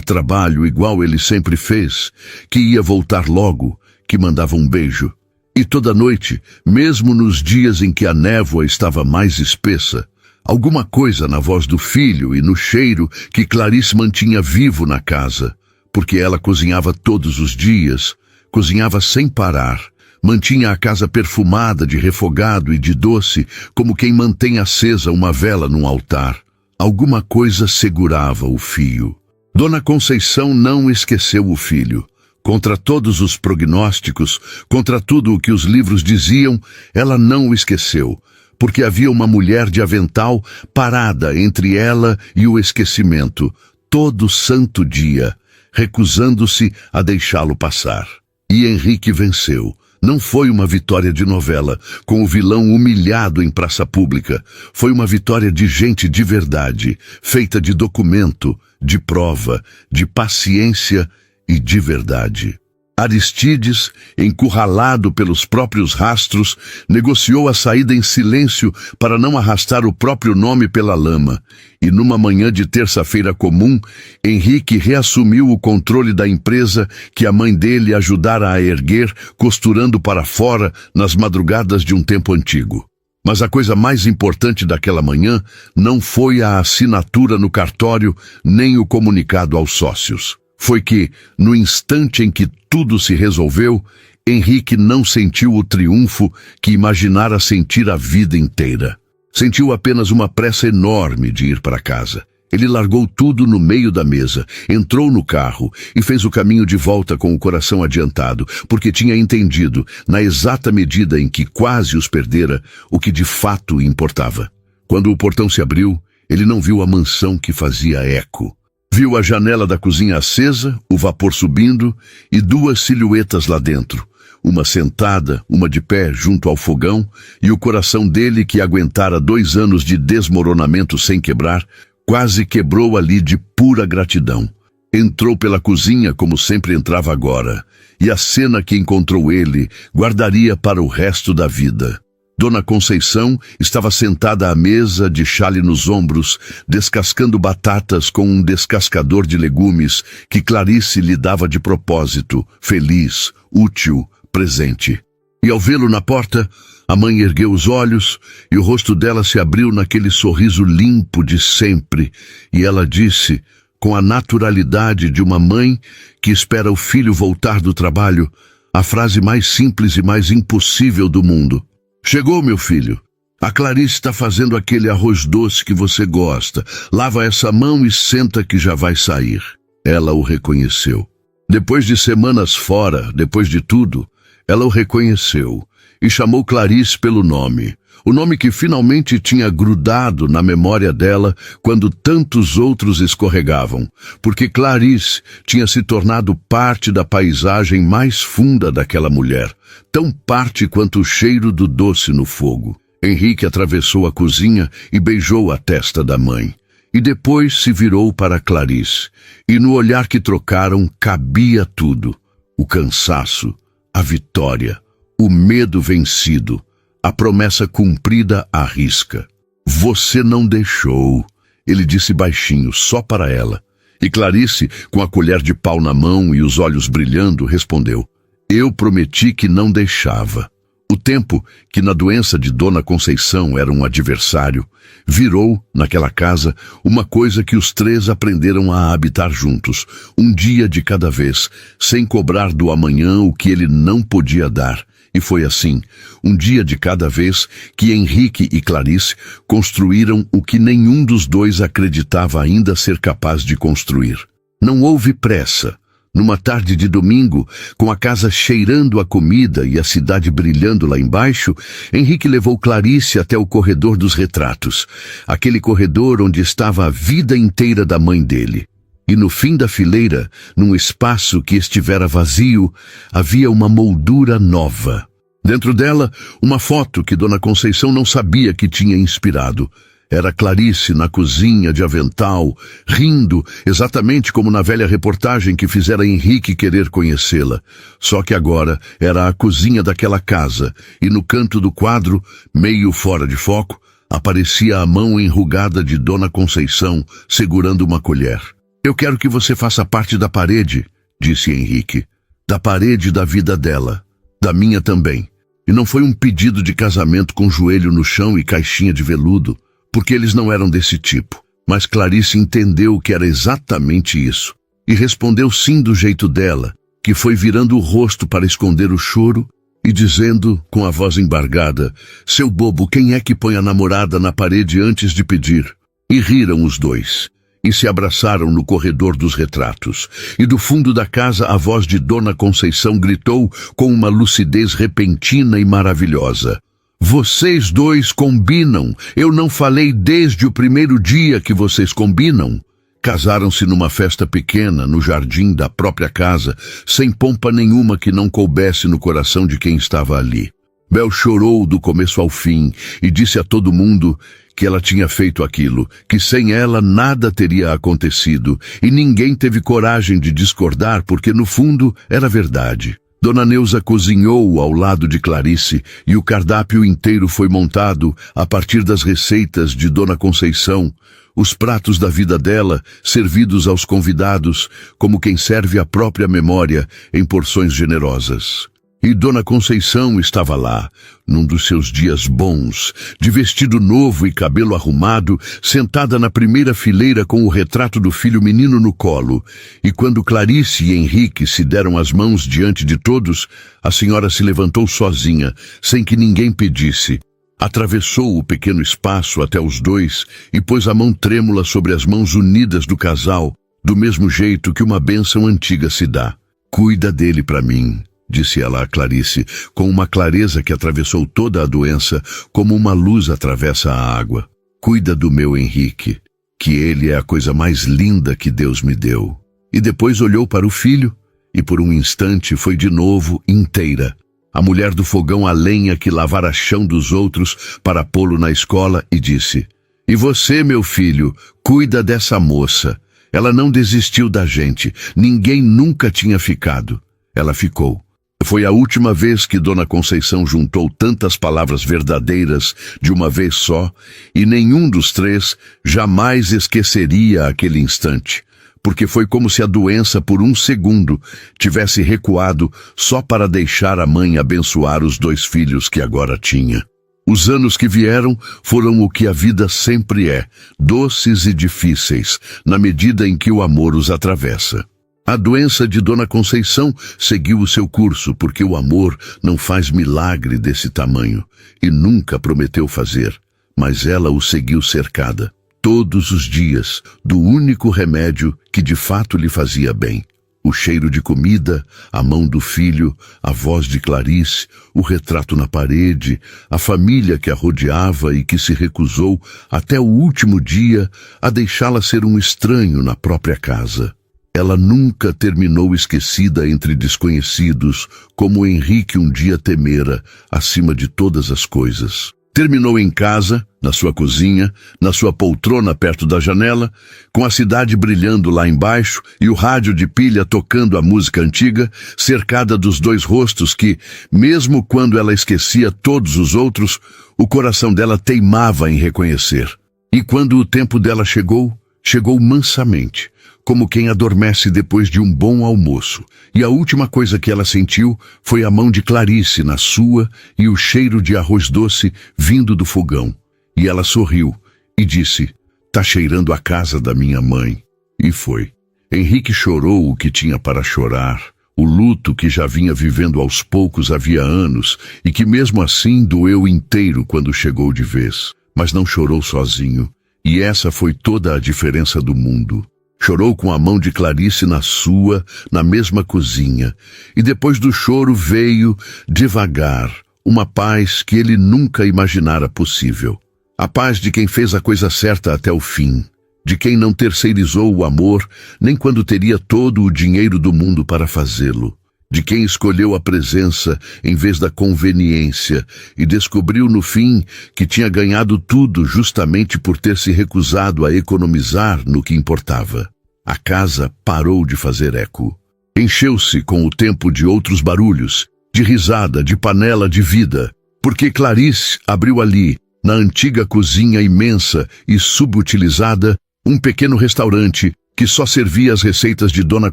Speaker 1: trabalho igual ele sempre fez, que ia voltar logo, que mandava um beijo. E toda noite, mesmo nos dias em que a névoa estava mais espessa, alguma coisa na voz do filho e no cheiro que Clarice mantinha vivo na casa, porque ela cozinhava todos os dias, cozinhava sem parar, mantinha a casa perfumada de refogado e de doce, como quem mantém acesa uma vela num altar. Alguma coisa segurava o fio. Dona Conceição não esqueceu o filho. Contra todos os prognósticos, contra tudo o que os livros diziam, ela não o esqueceu, porque havia uma mulher de avental parada entre ela e o esquecimento, todo santo dia, recusando-se a deixá-lo passar. E Henrique venceu. Não foi uma vitória de novela, com o vilão humilhado em praça pública. Foi uma vitória de gente de verdade, feita de documento, de prova, de paciência e de verdade. Aristides, encurralado pelos próprios rastros, negociou a saída em silêncio para não arrastar o próprio nome pela lama. E numa manhã de terça-feira comum, Henrique reassumiu o controle da empresa que a mãe dele ajudara a erguer, costurando para fora nas madrugadas de um tempo antigo. Mas a coisa mais importante daquela manhã não foi a assinatura no cartório, nem o comunicado aos sócios. Foi que, no instante em que tudo se resolveu, Henrique não sentiu o triunfo que imaginara sentir a vida inteira. Sentiu apenas uma pressa enorme de ir para casa. Ele largou tudo no meio da mesa, entrou no carro e fez o caminho de volta com o coração adiantado, porque tinha entendido, na exata medida em que quase os perdera, o que de fato importava. Quando o portão se abriu, ele não viu a mansão que fazia eco. Viu a janela da cozinha acesa, o vapor subindo e duas silhuetas lá dentro. Uma sentada, uma de pé junto ao fogão, e o coração dele, que aguentara 2 anos de desmoronamento sem quebrar, quase quebrou ali de pura gratidão. Entrou pela cozinha como sempre entrava agora, e a cena que encontrou ele guardaria para o resto da vida. Dona Conceição estava sentada à mesa, de chale nos ombros, descascando batatas com um descascador de legumes que Clarice lhe dava de propósito, feliz, útil, presente. E ao vê-lo na porta, a mãe ergueu os olhos e o rosto dela se abriu naquele sorriso limpo de sempre, e ela disse, com a naturalidade de uma mãe que espera o filho voltar do trabalho, a frase mais simples e mais impossível do mundo. Chegou, meu filho. A Clarice está fazendo aquele arroz doce que você gosta. Lava essa mão e senta que já vai sair. Ela o reconheceu. Depois de semanas fora, depois de tudo, ela o reconheceu e chamou Clarice pelo nome. O nome que finalmente tinha grudado na memória dela quando tantos outros escorregavam, porque Clarice tinha se tornado parte da paisagem mais funda daquela mulher, tão parte quanto o cheiro do doce no fogo. Henrique atravessou a cozinha e beijou a testa da mãe. E depois se virou para Clarice, e no olhar que trocaram cabia tudo: o cansaço, a vitória, o medo vencido, a promessa cumprida à risca. Você não deixou, ele disse baixinho, só para ela. E Clarice, com a colher de pau na mão e os olhos brilhando, respondeu: eu prometi que não deixava. O tempo, que na doença de Dona Conceição era um adversário, virou, naquela casa, uma coisa que os 3 aprenderam a habitar juntos, um dia de cada vez, sem cobrar do amanhã o que ele não podia dar. E foi assim, um dia de cada vez, que Henrique e Clarice construíram o que nenhum dos dois acreditava ainda ser capaz de construir. Não houve pressa. Numa tarde de domingo, com a casa cheirando a comida e a cidade brilhando lá embaixo, Henrique levou Clarice até o corredor dos retratos, aquele corredor onde estava a vida inteira da mãe dele. E no fim da fileira, num espaço que estivera vazio, havia uma moldura nova. Dentro dela, uma foto que Dona Conceição não sabia que tinha inspirado. Era Clarice na cozinha de avental, rindo, exatamente como na velha reportagem que fizera Henrique querer conhecê-la. Só que agora era a cozinha daquela casa, e no canto do quadro, meio fora de foco, aparecia a mão enrugada de Dona Conceição, segurando uma colher. Eu quero que você faça parte da parede, disse Henrique. Da parede da vida dela, da minha também. E não foi um pedido de casamento com joelho no chão e caixinha de veludo, porque eles não eram desse tipo. Mas Clarice entendeu que era exatamente isso, e respondeu sim do jeito dela, que foi virando o rosto para esconder o choro e dizendo, com a voz embargada, seu bobo, quem é que põe a namorada na parede antes de pedir? E riram os dois, e se abraçaram no corredor dos retratos. E do fundo da casa a voz de Dona Conceição gritou com uma lucidez repentina e maravilhosa. Vocês dois combinam. Eu não falei desde o primeiro dia que vocês combinam. Casaram-se numa festa pequena, no jardim da própria casa, sem pompa nenhuma que não coubesse no coração de quem estava ali. Bel chorou do começo ao fim e disse a todo mundo que ela tinha feito aquilo, que sem ela nada teria acontecido, e ninguém teve coragem de discordar porque no fundo era verdade. Dona Neuza cozinhou ao lado de Clarice e o cardápio inteiro foi montado a partir das receitas de Dona Conceição, os pratos da vida dela, servidos aos convidados, como quem serve a própria memória em porções generosas. E Dona Conceição estava lá, num dos seus dias bons, de vestido novo e cabelo arrumado, sentada na primeira fileira com o retrato do filho menino no colo. E quando Clarice e Henrique se deram as mãos diante de todos, a senhora se levantou sozinha, sem que ninguém pedisse. Atravessou o pequeno espaço até os dois e pôs a mão trêmula sobre as mãos unidas do casal, do mesmo jeito que uma bênção antiga se dá. Cuida dele para mim, disse ela a Clarice, com uma clareza que atravessou toda a doença, como uma luz atravessa a água. Cuida do meu Henrique, que ele é a coisa mais linda que Deus me deu. E depois olhou para o filho, e por um instante foi de novo inteira. A mulher do fogão a lenha que lavara chão dos outros para pô-lo na escola e disse, e você, meu filho, cuida dessa moça. Ela não desistiu da gente, ninguém nunca tinha ficado. Ela ficou. Foi a última vez que Dona Conceição juntou tantas palavras verdadeiras de uma vez só, e nenhum dos três jamais esqueceria aquele instante, porque foi como se a doença por um segundo tivesse recuado só para deixar a mãe abençoar os dois filhos que agora tinha. Os anos que vieram foram o que a vida sempre é, doces e difíceis, na medida em que o amor os atravessa. A doença de Dona Conceição seguiu o seu curso, porque o amor não faz milagre desse tamanho, e nunca prometeu fazer, mas ela o seguiu cercada, todos os dias, do único remédio que de fato lhe fazia bem. O cheiro de comida, a mão do filho, a voz de Clarice, o retrato na parede, a família que a rodeava e que se recusou, até o último dia, a deixá-la ser um estranho na própria casa. Ela nunca terminou esquecida entre desconhecidos, como Henrique um dia temera, acima de todas as coisas. Terminou em casa, na sua cozinha, na sua poltrona perto da janela, com a cidade brilhando lá embaixo e o rádio de pilha tocando a música antiga, cercada dos dois rostos que, mesmo quando ela esquecia todos os outros, o coração dela teimava em reconhecer. E quando o tempo dela chegou, chegou mansamente, como quem adormece depois de um bom almoço, e a última coisa que ela sentiu foi a mão de Clarice na sua e o cheiro de arroz doce vindo do fogão. E ela sorriu e disse, tá cheirando a casa da minha mãe. E foi. Henrique chorou o que tinha para chorar, o luto que já vinha vivendo aos poucos havia anos, e que mesmo assim doeu inteiro quando chegou de vez. Mas não chorou sozinho, e essa foi toda a diferença do mundo. Chorou com a mão de Clarice na sua, na mesma cozinha, e depois do choro veio, devagar, uma paz que ele nunca imaginara possível. A paz de quem fez a coisa certa até o fim, de quem não terceirizou o amor, nem quando teria todo o dinheiro do mundo para fazê-lo. de quem escolheu a presença em vez da conveniência e descobriu no fim que tinha ganhado tudo justamente por ter se recusado a economizar no que importava. A casa parou de fazer eco. Encheu-se com o tempo de outros barulhos, de risada, de panela de vida, porque Clarice abriu ali, na antiga cozinha imensa e subutilizada, um pequeno restaurante que só servia as receitas de Dona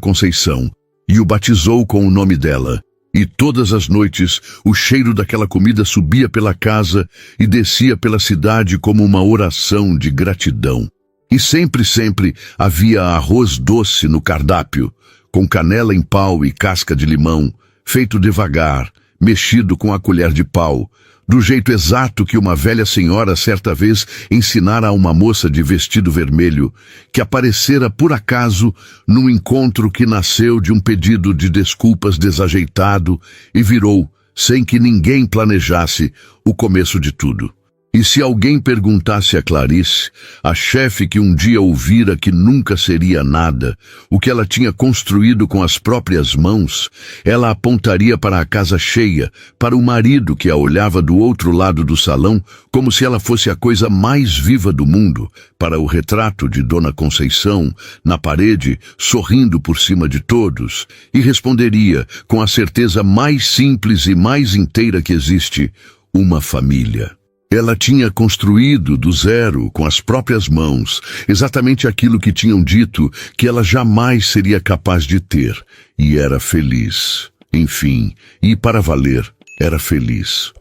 Speaker 1: Conceição, e o batizou com o nome dela. E todas as noites o cheiro daquela comida subia pela casa e descia pela cidade como uma oração de gratidão. E sempre havia arroz doce no cardápio, com canela em pau e casca de limão, feito devagar, mexido com a colher de pau, do jeito exato que uma velha senhora certa vez ensinara a uma moça de vestido vermelho, que aparecera por acaso num encontro que nasceu de um pedido de desculpas desajeitado e virou, sem que ninguém planejasse, o começo de tudo. E se alguém perguntasse a Clarice, a chefe que um dia ouvira que nunca seria nada, o que ela tinha construído com as próprias mãos, ela apontaria para a casa cheia, para o marido que a olhava do outro lado do salão, como se ela fosse a coisa mais viva do mundo, para o retrato de Dona Conceição, na parede, sorrindo por cima de todos, e responderia, com a certeza mais simples e mais inteira que existe, uma família. Ela tinha construído do zero, com as próprias mãos, exatamente aquilo que tinham dito que ela jamais seria capaz de ter, e era feliz. Enfim, e para valer, era feliz.